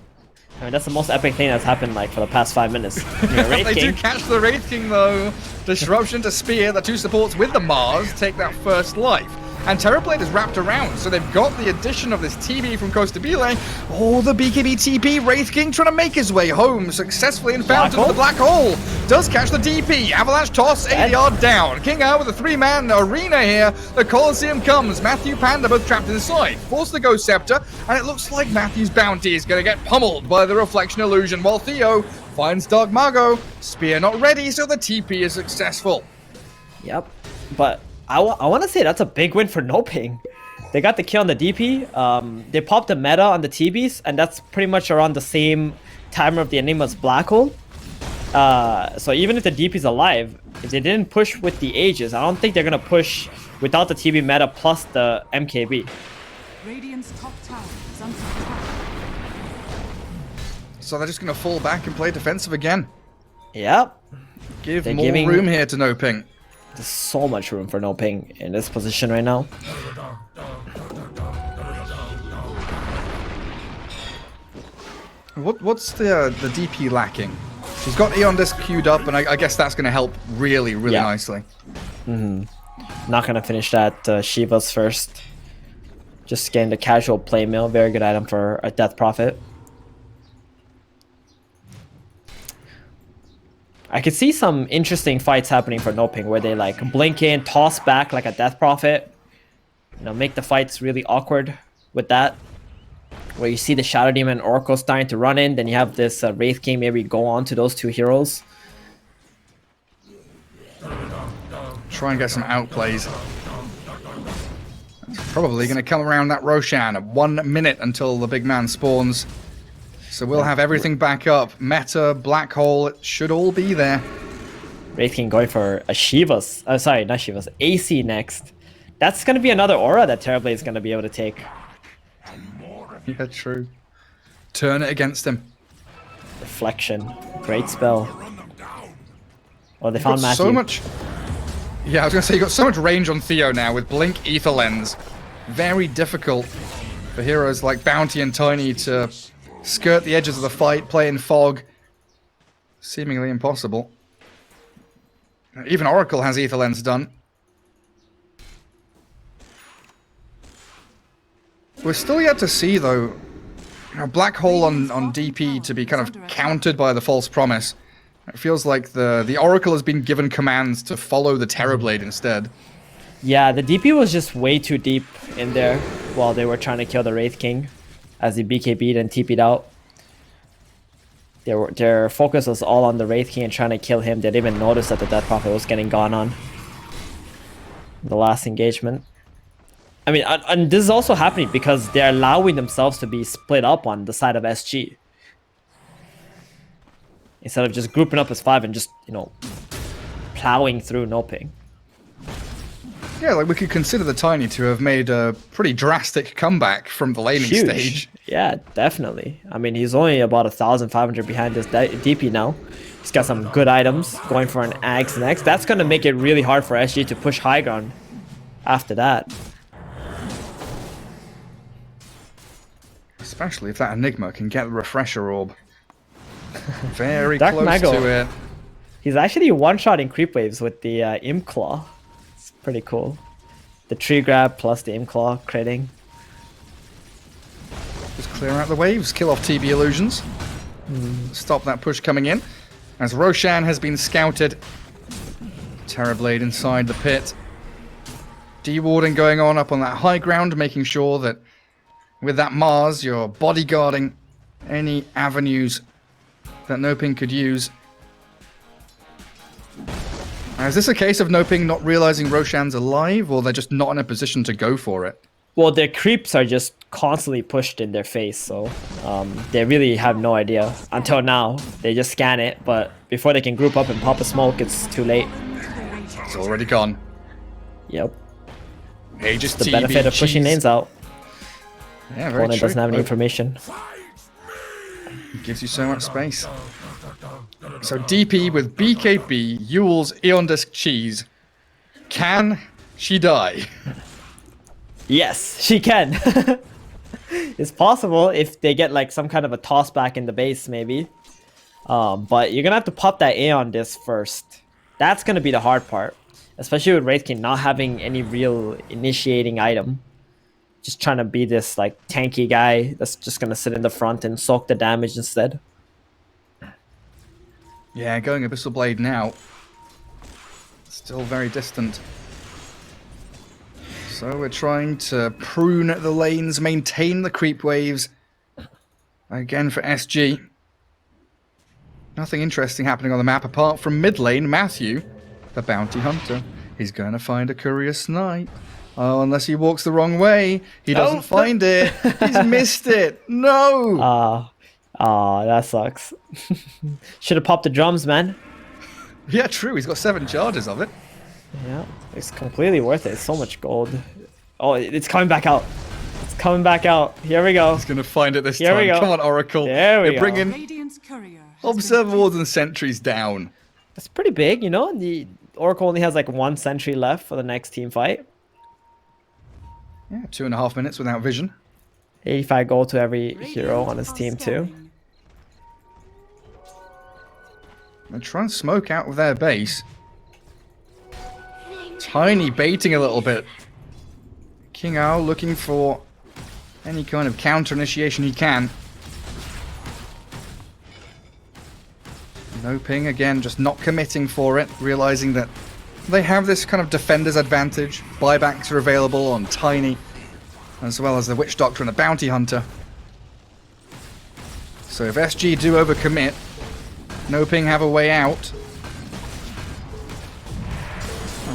I mean, that's the most epic thing that's happened like for the past 5 minutes. You're Wraith They do King. catch the Wraith King though. Disruption to Spear, the two supports with the Mars take that first life. And Terrorblade is wrapped around, so they've got the addition of this TB from Costa Bile. Oh, the BKB TP, Wraith King trying to make his way home successfully and found into the black hole. Does catch the DP, Avalanche toss, ADR down. King out with a 3-man arena here. The Colosseum comes, Matthew Panda both trapped inside. Force the Ghost Scepter, and it looks like Matthew's bounty is going to get pummeled by the Reflection Illusion, while Theo finds Dark Mago. Spear not ready, so the TP is successful. Yep. But I want to say that's a big win for NoPing. They got the kill on the DP. They popped the meta on the TBs, and that's pretty much around the same timer of the Enigma's Black Hole. So even if the DP's alive, if they didn't push with the Aegis, I don't think they're gonna push without the TB meta plus the MKB. Radiant's top tower is under attack. So they're just going to fall back and play defensive again. Yep. Give They're more giving- room here to NoPing. There's so much room for NoPing in this position right now. What's the DP lacking? She's got Eon Disc queued up, and I guess that's going to help really Yeah. nicely. Not gonna finish that Shiva's first. Just getting the casual play mill. Very good item for a Death Prophet. I could see some interesting fights happening for NoPing where they like blink in, toss back like a Death Prophet. You know, make the fights really awkward with that. Where you see the Shadow Demon and Oracle starting to run in, then you have this Wraith King maybe go on to those two heroes. Try and get some outplays. It's probably going to come around that Roshan at 1 minute until the big man spawns. So we'll have everything back up. Meta, Black Hole, it should all be there. Wraith King going for a Shiva's. Sorry, not Shiva's. AC next. That's going to be another aura that Terrorblade is going to be able to take. Yeah, true. Turn it against him. Reflection. Great spell. Oh, they found Got Matthew. so much. Yeah, I was going to say, you got so much range on Theo now with Blink Ether Lens. Very difficult for heroes like Bounty and Tiny to skirt the edges of the fight, play in fog. Seemingly impossible. Even Oracle has Ether Lens done. We're still yet to see, though, Black Hole on DP to be kind of countered by the False Promise. It feels like the Oracle has been given commands to follow the Terrorblade instead. Yeah, the DP was just way too deep in there while they were trying to kill the Wraith King as he BKB'd and TP'd out. Their focus was all on the Wraith King and trying to kill him. They didn't even notice that the Death Prophet was getting gone on the last engagement. I mean, and this is also happening because they're allowing themselves to be split up on the side of SG. Instead of just grouping up as 5 and just, you know, plowing through NoPing. Yeah, like we could consider the Tiny to have made a pretty drastic comeback from the laning Huge. stage. Yeah, definitely. I mean, he's only about 1,500 behind this DP now. He's got some good items going for an Axe next. That's going to make it really hard for SG to push high ground after that. Especially if that Enigma can get the Refresher Orb. Very Dark close Mago. to it. He's actually one-shotting creep waves with the Imp Claw. It's pretty cool. The tree grab plus the Imp Claw critting. Just clear out the waves, kill off TB illusions. Stop that push coming in. As Roshan has been scouted. Terrorblade inside the pit. De-warding going on up on that high ground, making sure that with that Mars, you're bodyguarding any avenues that NoPing could use. Now, is this a case of NoPing not realizing Roshan's alive, or they're just not in a position to go for it? Well, their creeps are just constantly pushed in their face, so they really have no idea. Until now, they just scan it, but before they can group up and pop a smoke, it's too late. It's already gone. Yep. Aegis The TB, benefit of pushing jeez. lanes out. Yeah, very Opponent true. doesn't have any But information. it gives you so much space. So DP with BKB, Yule's Eon Disc Cheese. Can she die? Yes, she can. It's possible if they get like some kind of a toss back in the base, maybe. But you're gonna have to pop that Aeon Disc first. That's gonna be the hard part, especially with Wraith King not having any real initiating item. Just trying to be this like tanky guy that's just gonna sit in the front and soak the damage instead. Yeah, going Abyssal Blade now. Still very distant. So we're trying to prune the lanes, maintain the creep waves. Again for SG. Nothing interesting happening on the map apart from mid lane. Matthew, the bounty hunter, he's going to find a courier snipe. Oh, unless he walks the wrong way. He doesn't find it. He's missed it. No! Oh, that sucks. Should have popped the drums, man. Yeah, true. He's got 7 charges of it. Yeah, it's completely worth it. It's so much gold. Oh, it's coming back out. It's coming back out. Here we go. He's going to find it this Here time. we go. Come on, Oracle. There we They're go. bringing Radiant's courier has observer been wards and sentries down. That's pretty big, you know? The Oracle only has like 1 sentry left for the next team fight. Yeah, 2.5 minutes without vision. 85 gold to every Radiant hero on his are team too. scanning. They're trying to smoke out of their base. Tiny baiting a little bit. King Owl looking for any kind of counter initiation he can. NoPing again, just not committing for it, realizing that they have this kind of defender's advantage. Buybacks are available on Tiny, as well as the Witch Doctor and the Bounty Hunter. So if SG do overcommit, NoPing have a way out.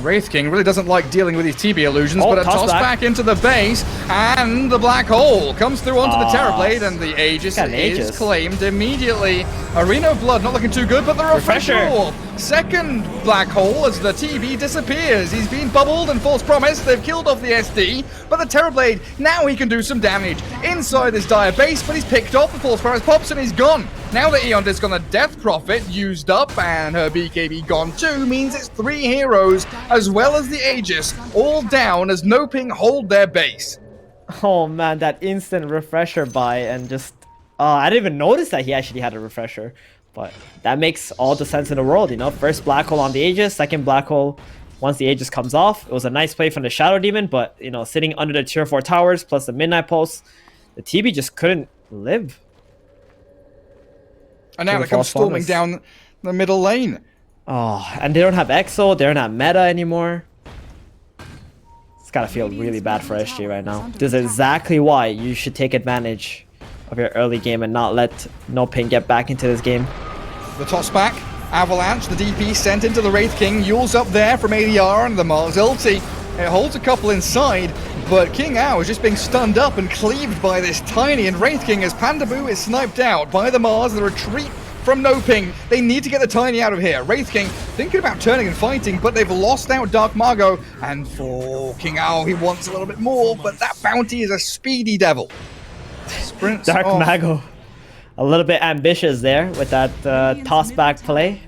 Wraith King really doesn't like dealing with these TB illusions, Oh, but a toss toss back. back into the base, and the black hole comes through onto the Ah, Terrorblade, and the Aegis got an is Aegis. claimed immediately. Arena of Blood not looking too good, but the Refresher Refresher. Orb. Second black hole as the TB disappears. He's been bubbled and false promise. They've killed off the SD, but the Terrorblade, now he can do some damage inside this dire base, but he's picked off. The false promise pops and he's gone. Now that Eon Disc on the Death Prophet used up and her BKB gone too, means it's 3 heroes as well as the Aegis all down as NoPing hold their base. Oh man, that instant refresher buy and just... I didn't even notice that he actually had a refresher. But that makes all the sense in the world, you know? First black hole on the Aegis, second black hole once the Aegis comes off. It was a nice play from the Shadow Demon, but, you know, sitting under the tier 4 towers plus the Midnight Pulse, the TB just couldn't live. And now King they of come False storming Promise. down the middle lane. Oh, and they don't have Exo, they're not meta anymore. It's gotta feel really bad for SG right now. This is exactly why you should take advantage of your early game and not let NoPing get back into this game. The toss back, Avalanche, the DP sent into the Wraith King. Yule's up there from ADR and the Mars ulti. It holds a couple inside, but King Ao is just being stunned up and cleaved by this Tiny, and Wraith King as Pandaboo is sniped out by the Mars. The retreat from NoPing. They need to get the Tiny out of here. Wraith King thinking about turning and fighting, but they've lost out Dark Margot, and for King Ao, he wants a little bit more, but that bounty is a speedy devil. Sprints Dark off. Mago, a little bit ambitious there with that toss back play.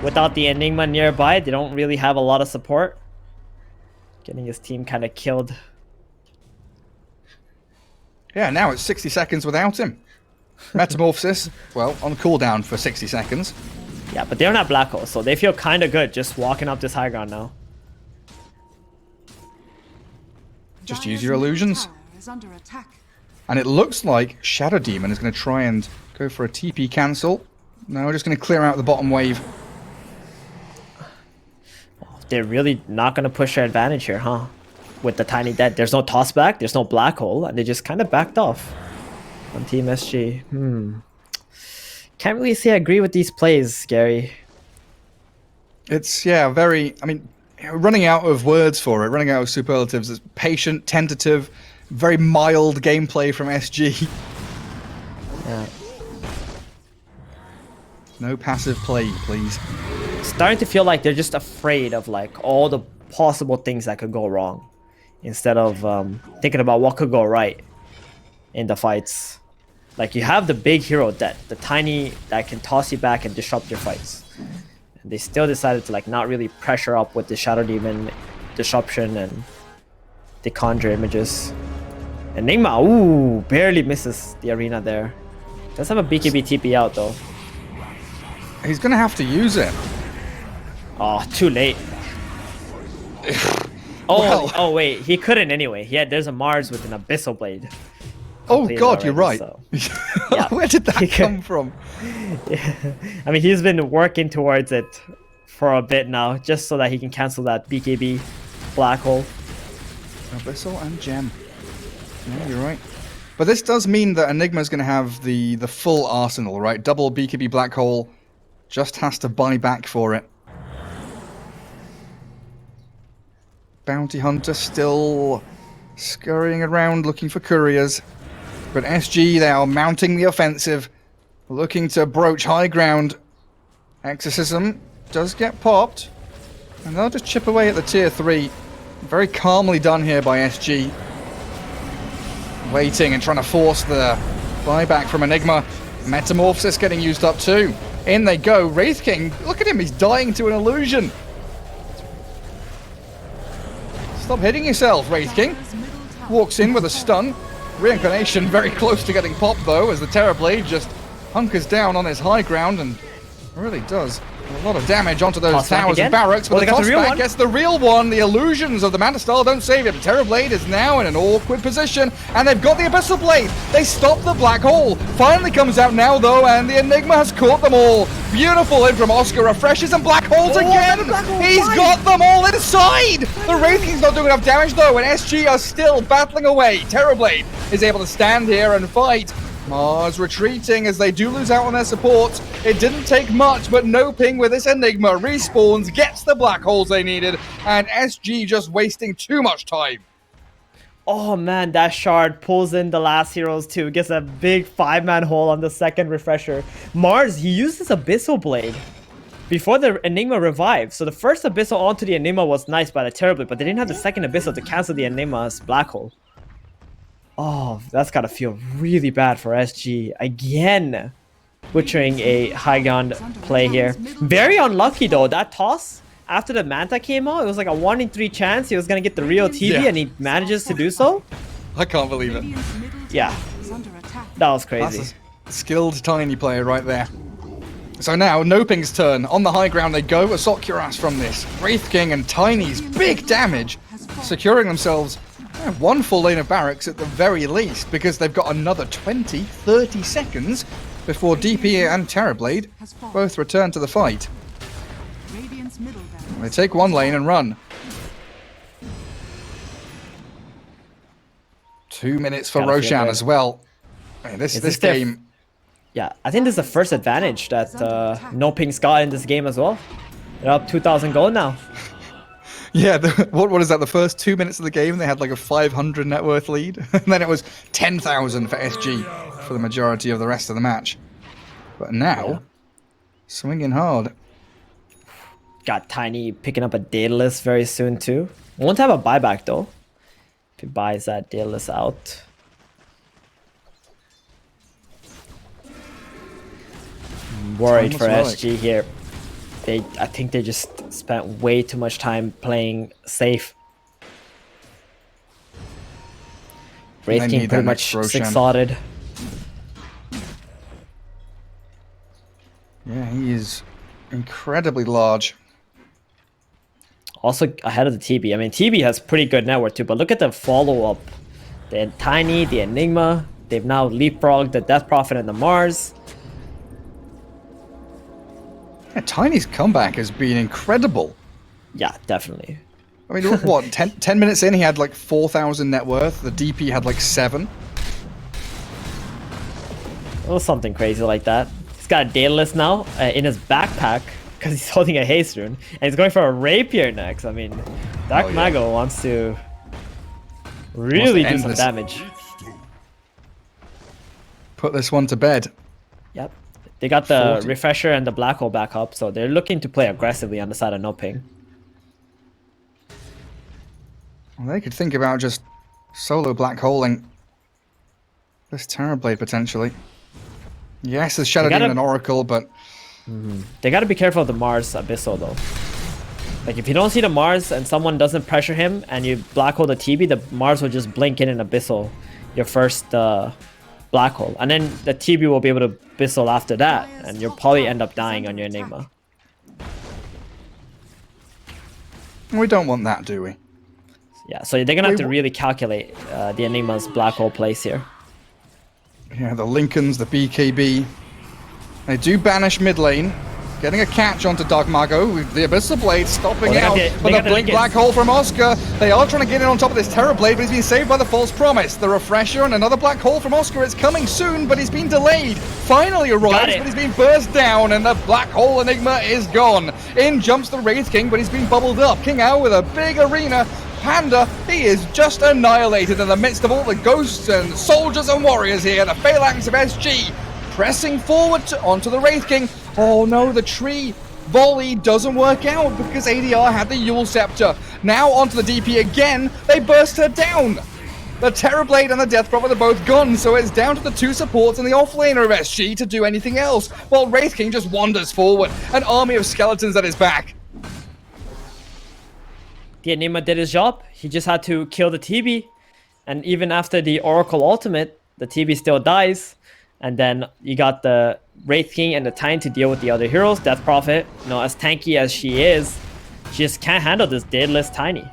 Without the Enigma nearby, they don't really have a lot of support. Getting his team kind of killed. Yeah, now it's 60 seconds without him. Metamorphosis, well, on cooldown for 60 seconds. Yeah, but they're not black hole, so they feel kind of good just walking up this high ground now. Just Dire's use your middle illusions. tower is under attack. And it looks like Shadow Demon is going to try and go for a TP cancel. No, we're just going to clear out the bottom wave. They're really not going to push their advantage here, huh? With the Tiny dead. There's no toss back, there's no black hole, and they just kind of backed off on Team SG. Can't really say I agree with these plays, Gary. It's, yeah, very, I mean, running out of words for it, running out of superlatives. It's patient, tentative, very mild gameplay from SG. Yeah. No passive play, please. Starting to feel like they're just afraid of like all the possible things that could go wrong instead of thinking about what could go right in the fights. Like you have the big hero dead, the Tiny that can toss you back and disrupt your fights. And they still decided to like not really pressure up with the Shadow Demon disruption and the Conjure images. Enigma, ooh, barely misses the arena there. Does have a BKB TP out though. He's going to have to use it. Oh, too late. Oh, Well. oh wait, he couldn't anyway. There's a Mars with an Abyssal Blade. Oh completed god, you're right. already, so. Yeah. Where did that He could- come from? I mean, he's been working towards it for a bit now, just so that he can cancel that BKB black hole. Abyssal and Gem. Yeah, you're right. But this does mean that Enigma's going to have the full arsenal, right? Double BKB Black Hole. Just has to buy back for it. Bounty Hunter still scurrying around looking for couriers. But SG, they are mounting the offensive. looking to broach high ground. Exorcism does get popped, and they'll just chip away at the tier 3. Very calmly done here by SG. Waiting and trying to force the buyback from Enigma. Metamorphosis getting used up too. In they go. Wraith King, look at him, he's dying to an illusion. Stop hitting yourself, Wraith King. Walks in with a stun. Reincarnation very close to getting popped though, as the Terrorblade just hunkers down on his high ground and really does a lot of damage onto those towers and barracks, but the tossback gets the real one. The illusions of the Manta Star don't save it. Terrorblade is now in an awkward position, and they've got the Abyssal Blade. They stop the black hole. Finally comes out now, though, and the Enigma has caught them all. Beautiful in from Oscar, refreshes, and black holes again. He's got them all inside. The Wraith King's not doing enough damage, though, and SG are still battling away. Terrorblade is able to stand here and fight. Mars retreating as they do lose out on their support. It didn't take much, but NoPing with this Enigma respawns, gets the black holes they needed, and SG just wasting too much time. Oh man, that shard pulls in the last heroes too. Gets a big 5-man hole on the second refresher. Mars, he used his Abyssal Blade before the Enigma revived. So the first Abyssal onto the Enigma was nice by the Terrorblade, but they didn't have the second Abyssal to cancel the Enigma's black hole. Oh, that's gotta feel really bad for SG. Again, butchering a high ground play here. Very unlucky though, that toss after the Manta came out, it was like a 1 in 3 chance he was gonna get the real TV, and he manages to do so. I can't believe it. Yeah, that was crazy. That's a skilled Tiny player right there. So now, NoPing's turn. On the high ground they go. Assault Cuirass from this. Wraith King and Tiny's big damage, securing themselves one full lane of barracks at the very least, because they've got another 20, 30 seconds before DP and Terrorblade both return to the fight. They take one lane and run. 2 minutes for Roshan as well. Man, this game... Yeah, I think this is the first advantage that NoPing's got in this game as well. They're up 2,000 gold now. Yeah, what is that? The first 2 minutes of the game, they had like a 500 net worth lead. And then it was 10,000 for SG for the majority of the rest of the match. But now, swinging hard. Got Tiny picking up a Daedalus very soon too. Won't have a buyback though. If he buys that Daedalus out. I'm worried for SG here. I think they just spent way too much time playing safe. Wraith King pretty much 6-sorted. Yeah, he is incredibly large. Also ahead of the TB. I mean, TB has pretty good network too, but look at the follow-up. The Tiny, the Enigma, they've now leapfrogged the Death Prophet and the Mars. Yeah, Tiny's comeback has been incredible. Yeah, definitely. I mean, what, 10 minutes in, he had like 4,000 net worth. The DP had like 7. Or something crazy like that. He's got a Daedalus now in his backpack because he's holding a haste rune. And he's going for a Rapier next. I mean, Dark Mago wants to really do some damage. Put this one to bed. Yep. They got the refresher and the black hole back up, so they're looking to play aggressively on the side of NoPing. Well, they could think about just solo black holing this Terrorblade potentially. Yes, there's Shadow Demon and Oracle, but they gotta be careful of the Mars Abyssal though. Like if you don't see the Mars and someone doesn't pressure him and you black hole the TB, the Mars will just blink in an Abyssal your first black hole, and then the TB will be able to Abyssal after that, and you'll probably end up dying on your Enigma. We don't want that, do we? Yeah, so they're gonna have to really calculate the Enigma's black hole place here. Yeah, the Lincolns, the BKB. They do banish mid lane. Getting a catch onto Dark Mago with the Abyssal Blade stopping out. But the blink black hole from Oscar. They are trying to get in on top of this Terrorblade, but he's been saved by the False Promise. The refresher and another black hole from Oscar. It's coming soon, but he's been delayed. Finally arrives, but he's been burst down, and the black hole Enigma is gone. In jumps the Wraith King, but he's been bubbled up. King Ao with a big arena. Panda, he is just annihilated in the midst of all the ghosts and soldiers and warriors here. The Phalanx of SG pressing forward onto the Wraith King. Oh no, the tree volley doesn't work out because ADR had the Yule Scepter. Now onto the DP again, they burst her down. The Terrorblade and the Death Prophet are both gone, so it's down to the two supports and the offlaner of SG to do anything else, while Wraith King just wanders forward, an army of skeletons at his back. The Enigma did his job. He just had to kill the TB. And even after the Oracle ultimate, the TB still dies. And then you got the Wraith King and the Tiny to deal with the other heroes. Death Prophet, you know, as tanky as she is, she just can't handle this daedalus Tiny.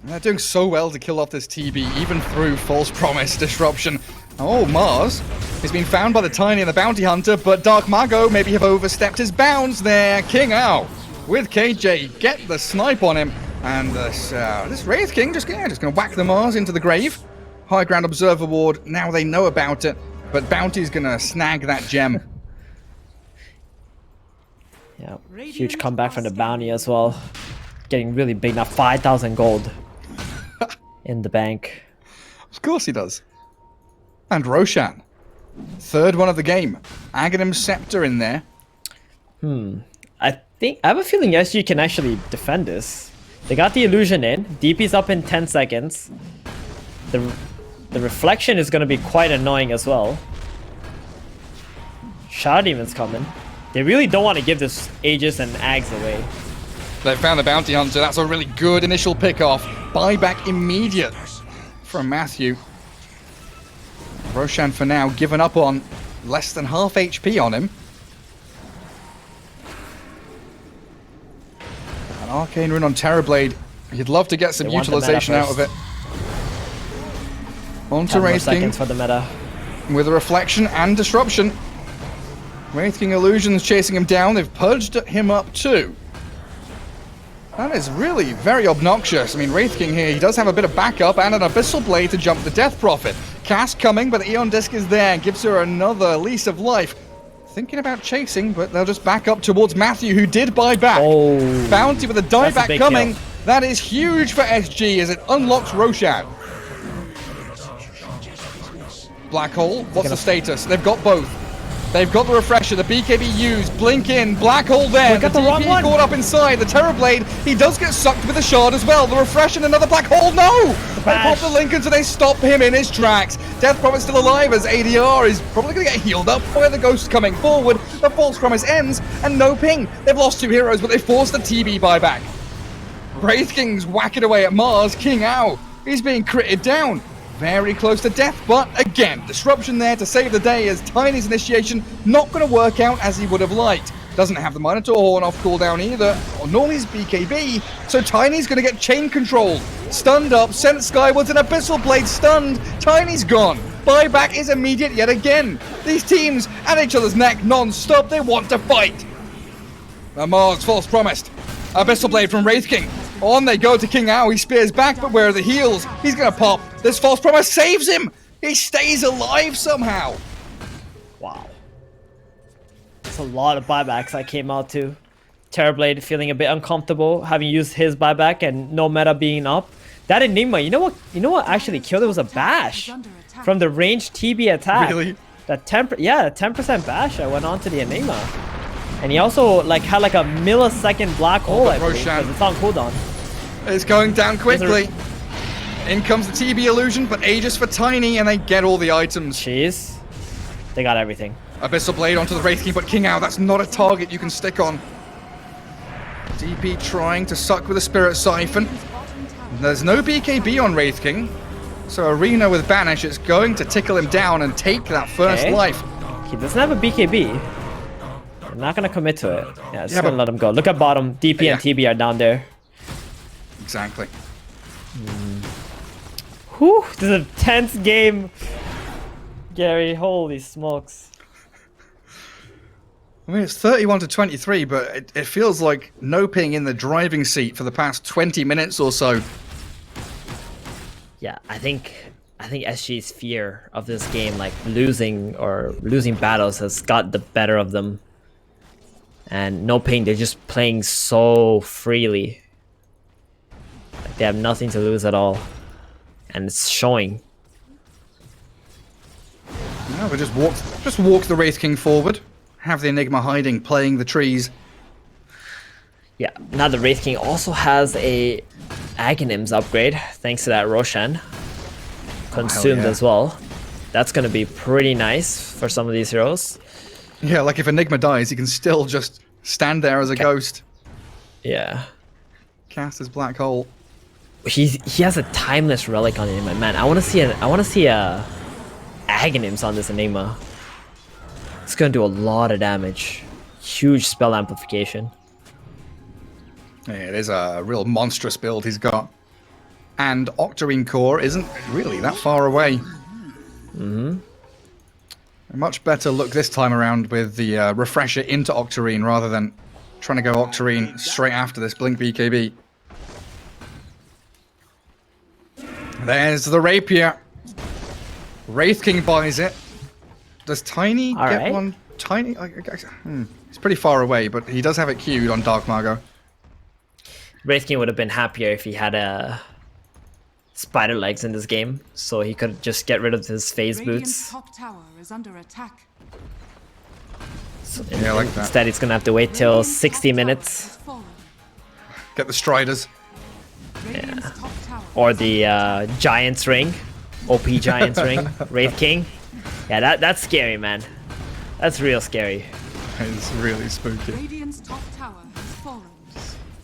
They're doing so well to kill off this TB, even through False Promise Disruption. Oh, Mars has been found by the Tiny and the Bounty Hunter, but Dark Mago maybe have overstepped his bounds there. King out with KJ, get the snipe on him. And this Wraith King just going to whack the Mars into the grave. High Ground Observer Ward, now they know about it, but Bounty's going to snag that gem. Yeah, huge comeback from the Bounty as well. Getting really big now, 5,000 gold in the bank. Of course he does. And Roshan, third one of the game. Aghanim Scepter in there. I have a feeling SG can actually defend this. They got the illusion in. DP's up in 10 seconds. The reflection is going to be quite annoying as well. Shadow Demon's coming. They really don't want to give this Aegis and Ags away. They found the Bounty Hunter. That's a really good initial pick-off. Buyback immediate from Matthew. Roshan for now given up on less than half HP on him. An Arcane Rune on Terrorblade. You'd love to get some They want the meta utilization out of it. On to 10 more Wraith King seconds for the meta. with a Reflection and Disruption. Wraith King Illusions chasing him down. They've purged him up too. That is really very obnoxious. I mean, Wraith King here, he does have a bit of backup and an Abyssal Blade to jump the Death Prophet. Cast coming, but the Eon Disc is there and gives her another lease of life. Thinking about chasing, but they'll just back up towards Matthew, who did buy back. Oh, Bounty with a that's a dieback big coming. kill. That is huge for SG as it unlocks Roshan. Black Hole, what's the status? They've got both. They've got the Refresher, the BKB used, Blink in, Black Hole there, We got the wrong DP one. caught up inside, the Terrorblade, he does get sucked with the Shard as well, the Refresher and another Black Hole, no! They pop the Lincoln so they stop him in his tracks. Death Prophet's still alive as ADR is probably going to get healed up by the Ghost coming forward, the False Promise ends, and NoPing. They've lost two heroes, but they forced the TB buyback. Wraith King's whacking away at Mars, King out, he's being critted down. Very close to death, but again, disruption there to save the day as Tiny's initiation not going to work out as he would have liked. Doesn't have the Minotaur Horn off cooldown either, nor his BKB, so Tiny's going to get chain controlled. Stunned up, sent skywards, and Abyssal Blade stunned. Tiny's gone. Buyback is immediate yet again. These teams at each other's neck non-stop, they want to fight. Mars false promised. Abyssal Blade from Wraith King. On they go to King Ao. He spears back, but where are the heals? He's going to pop. This false promise saves him. He stays alive somehow. Wow. That's a lot of buybacks I came out to. Terrorblade feeling a bit uncomfortable, having used his buyback and no meta being up. That Enigma, you know what actually killed it was a bash from the ranged TB attack. Really? That 10% bash I went on to the Enigma. And he also had like a millisecond black hole, I believe, Roshan. because it's on cooldown. It's going down quickly. In comes the TB illusion, but Aegis for Tiny, and they get all the items. Jeez. They got everything. Abyssal Blade onto the Wraith King, but King Ao, that's not a target you can stick on. DP trying to suck with a Spirit Siphon. There's no BKB on Wraith King, so Arena with Banish is going to tickle him down and take that first Okay. life. He doesn't have a BKB. I'm not going to commit to it. Yeah, just Yeah, going to but- let him go. Look at bottom. DP Yeah. and TB are down there. Exactly. Whew, this is a tense game. Gary, holy smokes. I mean, it's 31 to 23, but it feels like NoPing in the driving seat for the past 20 minutes or so. Yeah, I think SG's fear of this game, like losing battles, has got the better of them. And NoPing, they're just playing so freely. Like they have nothing to lose at all. And it's showing. No, we just walk the Wraith King forward. Have the Enigma hiding, playing the trees. Yeah, now the Wraith King also has a Aghanims upgrade, thanks to that Roshan. Consumed yeah. as well. That's going to be pretty nice for some of these heroes. Yeah, like if Enigma dies, he can still just stand there as a ghost. Yeah. Cast his black hole. He has a timeless relic on Enigma. Man, I want to see a Aghanims on this Enigma. It's going to do a lot of damage. Huge spell amplification. Yeah, it is a real monstrous build he's got. And Octarine Core isn't really that far away. Mm-hmm. A much better look this time around with the refresher into Octarine rather than trying to go Octarine straight after this Blink BKB. There's the Rapier. Wraith King buys it. Does Tiny All get right. one? Tiny? It's pretty far away, but he does have it queued on Dark Margot. Wraith King would have been happier if he had spider legs in this game, so he could just get rid of his phase Radiant's boots. top tower is under attack. So Yeah, I like that. Instead, he's gonna have to wait till Radiant's 60 top tower minutes, has fallen. Get the Striders. Radiant's top tower or is the Giant's Ring, OP Giant's Ring, Wraith King. Yeah, that's scary, man. That's real scary. It's really spooky. Radiant's top tower has fallen.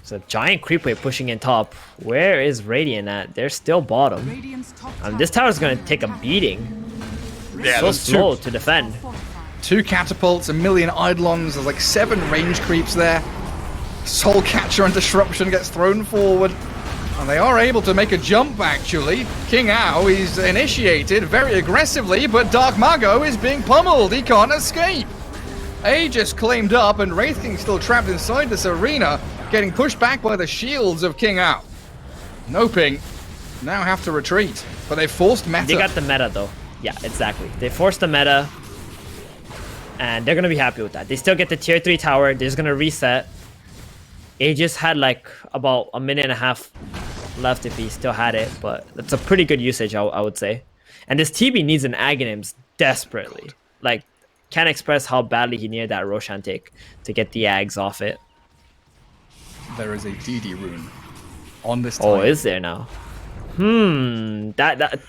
So giant creep wave pushing in top. Where is Radiant at? They're still bottom. Radiant's top tower This tower's is gonna under take a attack. beating. Yeah, So there's slow to defend. Fortified. 2 catapults, a million Eidolons, there's like 7 range creeps there. Soul Catcher and Disruption gets thrown forward. And they are able to make a jump, actually. King Ao, he's initiated very aggressively, but Dark Mago is being pummeled. He can't escape. Aegis claimed up, and Wraith King still trapped inside this arena, getting pushed back by the shields of King Ao. NoPing now have to retreat, but they forced meta. They got the meta though. Yeah, exactly. They forced the meta, and they're gonna be happy with that. They still get the tier 3 tower. They're just gonna reset. Aegis had like about a minute and a half left if he still had it, but that's a pretty good usage, I would say. And this TB needs an Aghanims desperately. Like, can't express how badly he needed that Roshan take to get the Ags off it. There is a DD rune on this Oh, time. is there now? That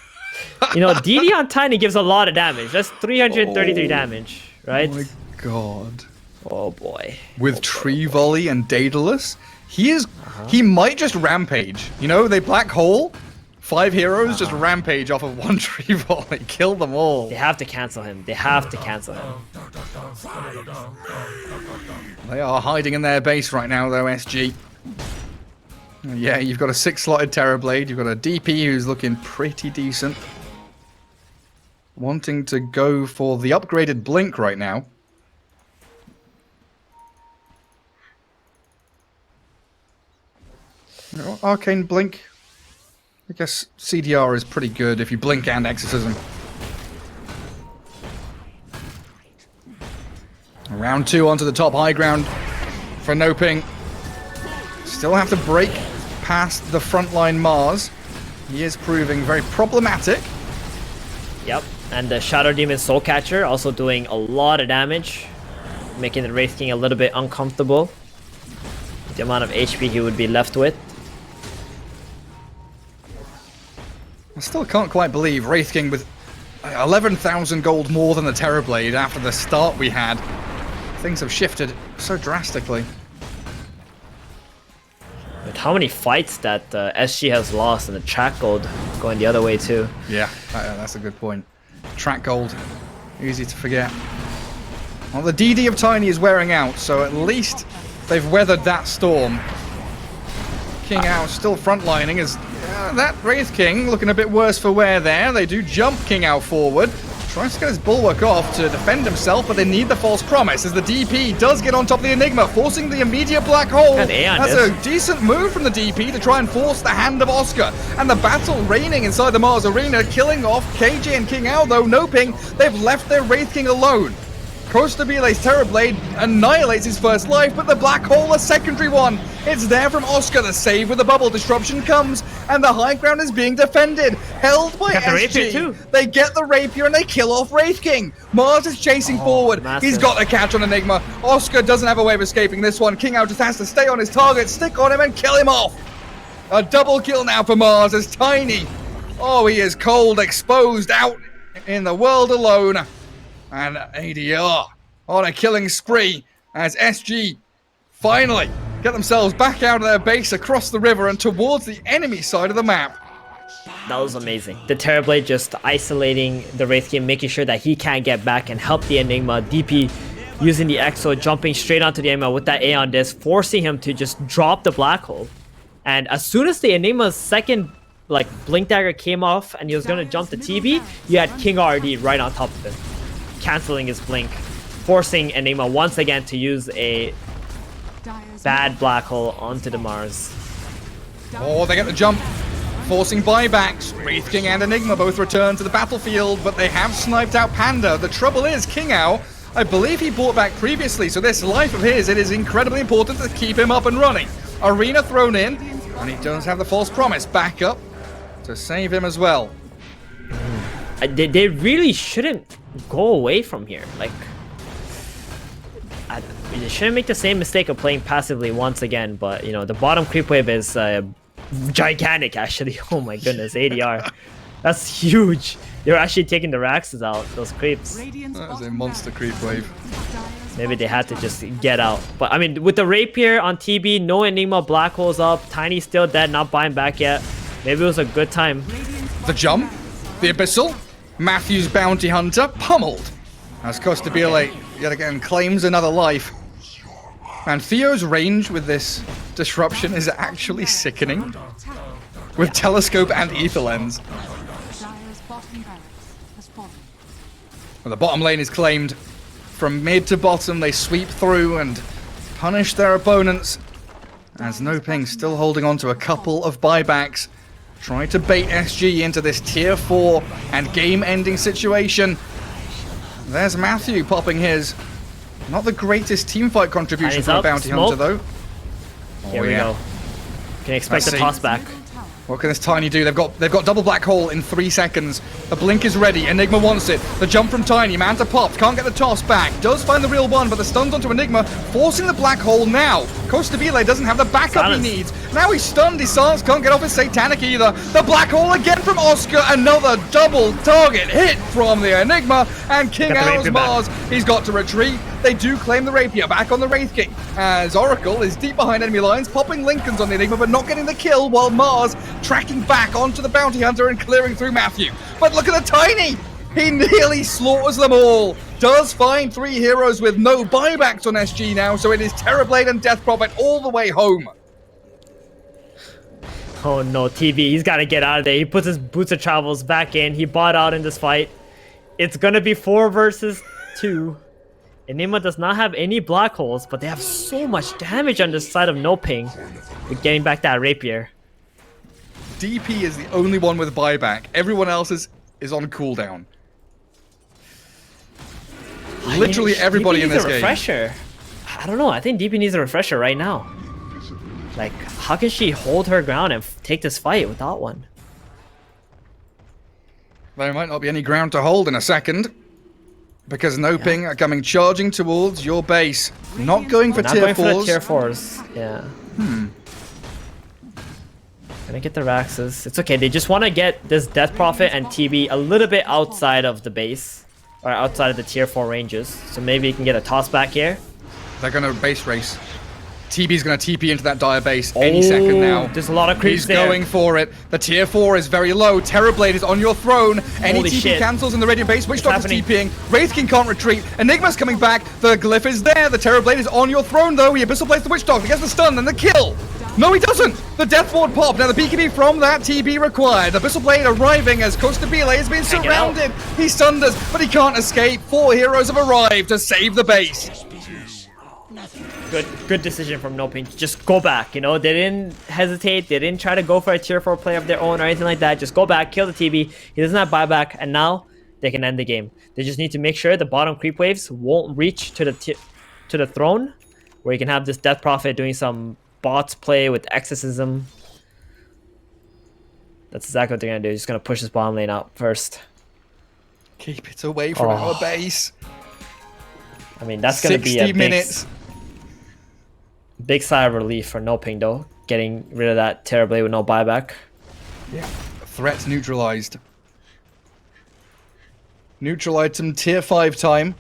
you know, DD on Tiny gives a lot of damage. That's 333 damage, right? Oh my god. Oh boy. With Tree Volley and Daedalus, he might just rampage. You know, they black hole, 5 heroes just rampage off of 1 Tree Volley, kill them all. They have to cancel him. They have to cancel him. They are hiding in their base right now, though, SG. Yeah, you've got a 6-slotted Terrorblade, you've got a DP who's looking pretty decent. Wanting to go for the upgraded Blink right now. Arcane Blink. I guess CDR is pretty good if you blink and Exorcism. Round 2 onto the top high ground for NoPing. Still have to break past the frontline Mars. He is proving very problematic. Yep. And the Shadow Demon Soul Catcher also doing a lot of damage, making the Wraith King a little bit uncomfortable. The amount of HP he would be left with. I still can't quite believe Wraith King with 11,000 gold more than the Terrorblade after the start we had. Things have shifted so drastically. With how many fights that SG has lost and the track gold going the other way too. Yeah, that's a good point. Track gold, easy to forget. Well, the DD of Tiny is wearing out, so at least they've weathered that storm. King Ao still frontlining as that Wraith King looking a bit worse for wear there. They do jump King Ao forward. Tries to get his bulwark off to defend himself, but they need the false promise as the DP does get on top of the Enigma, forcing the immediate black hole. And Aeon That's is. a decent move from the DP to try and force the hand of Oscar. And the battle reigning inside the Mars Arena, killing off KJ and King Ao, though NoPing, they've left their Wraith King alone. Costabile's Terrorblade annihilates his first life, but the black hole, a secondary one. It's there from Oscar. The save with the bubble disruption comes, and the high ground is being defended. held by Got the rapier SG. too. They get the rapier and they kill off Wraith King. Mars is chasing forward. massive. He's got the catch on Enigma. Oscar doesn't have a way of escaping this one. King just has to stay on his target, stick on him, and kill him off. A double kill now for Mars as Tiny. Oh, he is cold, exposed, out in the world alone. And ADR on a killing spree as SG finally get themselves back out of their base across the river and towards the enemy side of the map. That was amazing. The Terrorblade just isolating the Wraith King, making sure that he can't get back and help the Enigma. DP using the Exo, jumping straight onto the Enigma with that A on disc, forcing him to just drop the black hole. And as soon as the Enigma's second blink dagger came off and he was gonna jump the TB, you had King RD right on top of him, canceling his blink, forcing Enigma once again to use a bad black hole onto the Mars. Oh, they get the jump, forcing buybacks. Wraith King and Enigma both return to the battlefield, but they have sniped out Panda. The trouble is, King Ao, I believe he bought back previously, so this life of his, it is incredibly important to keep him up and running. Arena thrown in, and he does have the false promise back up to save him as well. They really shouldn't go away from here. They shouldn't make the same mistake of playing passively once again, but you know, the bottom creep wave is gigantic actually. Oh my goodness, ADR. That's huge. They're actually taking the Raxes out, those creeps. That was a monster creep wave. Maybe they had to just get out. But I mean, with the Rapier on TB, no Enigma black holes up, Tiny still dead, not buying back yet. Maybe it was a good time. The jump, the Abyssal, Matthew's Bounty Hunter pummeled as Costabile yet again claims another life. And Theo's range with this disruption is actually sickening. With Telescope and Ether Lens. Dire's bottom barracks has fallen. Well, the bottom lane is claimed. From mid to bottom, they sweep through and punish their opponents. As NoPing still holding on to a couple of buybacks. Trying to bait SG into this tier 4 and game-ending situation. There's Matthew popping his. Not the greatest teamfight contribution from a Bounty Hunter, though. Here we go. Can expect Let's a see. toss back. What can this Tiny do? They've got double black hole in 3 seconds. The blink is ready. Enigma wants it. The jump from Tiny. Manta popped. Can't get the toss back. Does find the real one, but the stun's onto Enigma, forcing the black hole now. Costabile doesn't have the backup Silence. he needs. Now he's stunned. His Silence can't get off his Satanic either. The black hole again from Oscar. Another double target hit from the Enigma. And King Got the Ao's Rapier back. Mars. He's got to retreat. They do claim the Rapier back on the Wraith King. As Oracle is deep behind enemy lines, popping Lincolns on the Enigma, but not getting the kill, while Mars tracking back onto the Bounty Hunter and clearing through Matthew. But look at the Tiny! He nearly slaughters them all. Does find 3 heroes with no buybacks on SG now, so it is Terrorblade and Death Prophet all the way home. Oh no, TB, he's got to get out of there. He puts his boots of travels back in. He bought out in this fight. It's gonna be 4 versus 2. Enigma does not have any black holes, but they have so much damage on this side of NoPing with getting back that Rapier. DP is the only one with buyback. Everyone else is on cooldown. Literally everybody DP in needs this a game. refresher. I don't know. I think DP needs a refresher right now. Like, how can she hold her ground and take this fight without one? There might not be any ground to hold in a second. Because NoPing are coming charging towards your base. Not going for Not tier going for the 4s. tier 4s. Yeah. Gonna get the Raxes. It's okay. They just want to get this Death Prophet and TB a little bit outside of the base. Or outside of the tier 4 ranges. So maybe you can get a toss back here. They're going to base race. TB's going to TP into that dire base any second now. There's a lot of creeps He's there. going for it. The tier 4 is very low. Terrorblade is on your throne. Any Holy TP shit. cancels in the radiant base. Witch Doctor's happening? TPing. Wraith King can't retreat. Enigma's coming back. The glyph is there. The Terrorblade is on your throne though. He Abyssal plays the Witch Doctor. Gets the stun and the kill. No, he doesn't. The Death Ward pop. Now the BKB from that TB required. Abyssal Blade arriving as Costabile has been Can't get out. surrounded. He stunned us, but he can't escape. 4 heroes have arrived to save the base. Good decision from NoPing. Just go back, you know? They didn't hesitate. They didn't try to go for a tier 4 play of their own or anything like that. Just go back, kill the TB. He doesn't have buyback, and now they can end the game. They just need to make sure the bottom creep waves won't reach to the throne, where you can have this Death Prophet doing some bots play with exorcism. That's exactly what they're gonna do. Just gonna push this bottom lane out first. Keep it away from our base. I mean, that's gonna be a 60 minutes. big sigh of relief for NoPing though, getting rid of that Terrorblade with no buyback. Yeah, threat neutralized. Neutral item tier 5 time.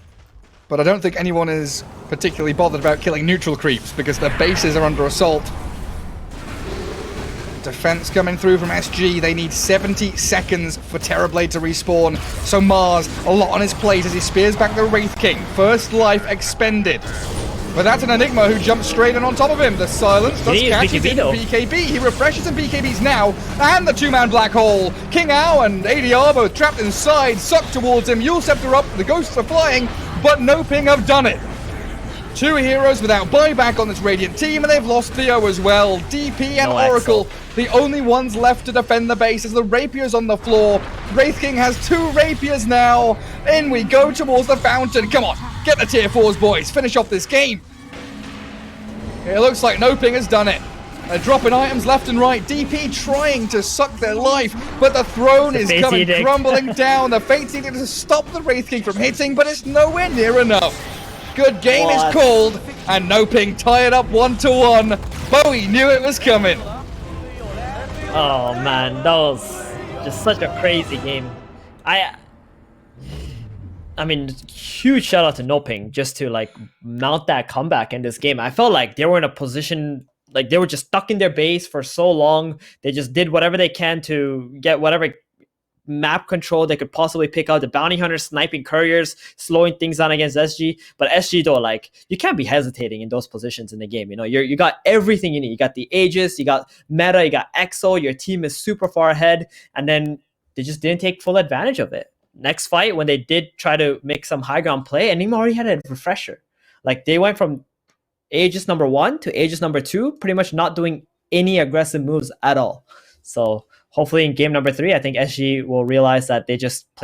But I don't think anyone is particularly bothered about killing neutral creeps because their bases are under assault. Defense coming through from SG. They need 70 seconds for Terrorblade to respawn. So Mars, a lot on his plate as he spears back the Wraith King. First life expended. But that's an Enigma who jumps straight in on top of him. The silence does catch his BKB. He refreshes and BKBs now. And the two-man black hole. King Ao and ADR both trapped inside. Sucked towards him. Yule Scepter up. The ghosts are flying. But NoPing have done it. 2 heroes without buyback on this Radiant team, and they've lost Theo as well. DP and Oracle, the only ones left to defend the base as the Rapier's on the floor. Wraith King has 2 Rapiers now. In we go towards the fountain. Come on, get the tier 4s, boys. Finish off this game. It looks like NoPing has done it. They're dropping items left and right. DP trying to suck their life, but the throne is coming crumbling down. The Fate's needed to stop the Wraith King from hitting, but it's nowhere near enough. Good game is called, and NoPing tied up 1-1. Bowie knew it was coming. Oh man, that was just such a crazy game. I mean, huge shout out to NoPing just to like mount that comeback in this game. I felt like they were in a position, like they were just stuck in their base for so long. They just did whatever they can to get whatever map control they could possibly pick out. The bounty hunters sniping couriers, slowing things down against SG. But SG though, like, you can't be hesitating in those positions in the game. You know, you got everything you need. You got the Aegis, you got meta, you got Exo. Your team is super far ahead, and then they just didn't take full advantage of it. Next fight, when they did try to make some high ground play, Enigma already had a refresher. Like, they went from Aegis number 1 to Aegis number 2, pretty much not doing any aggressive moves at all. So hopefully in game number 3, I think SG will realize that they just played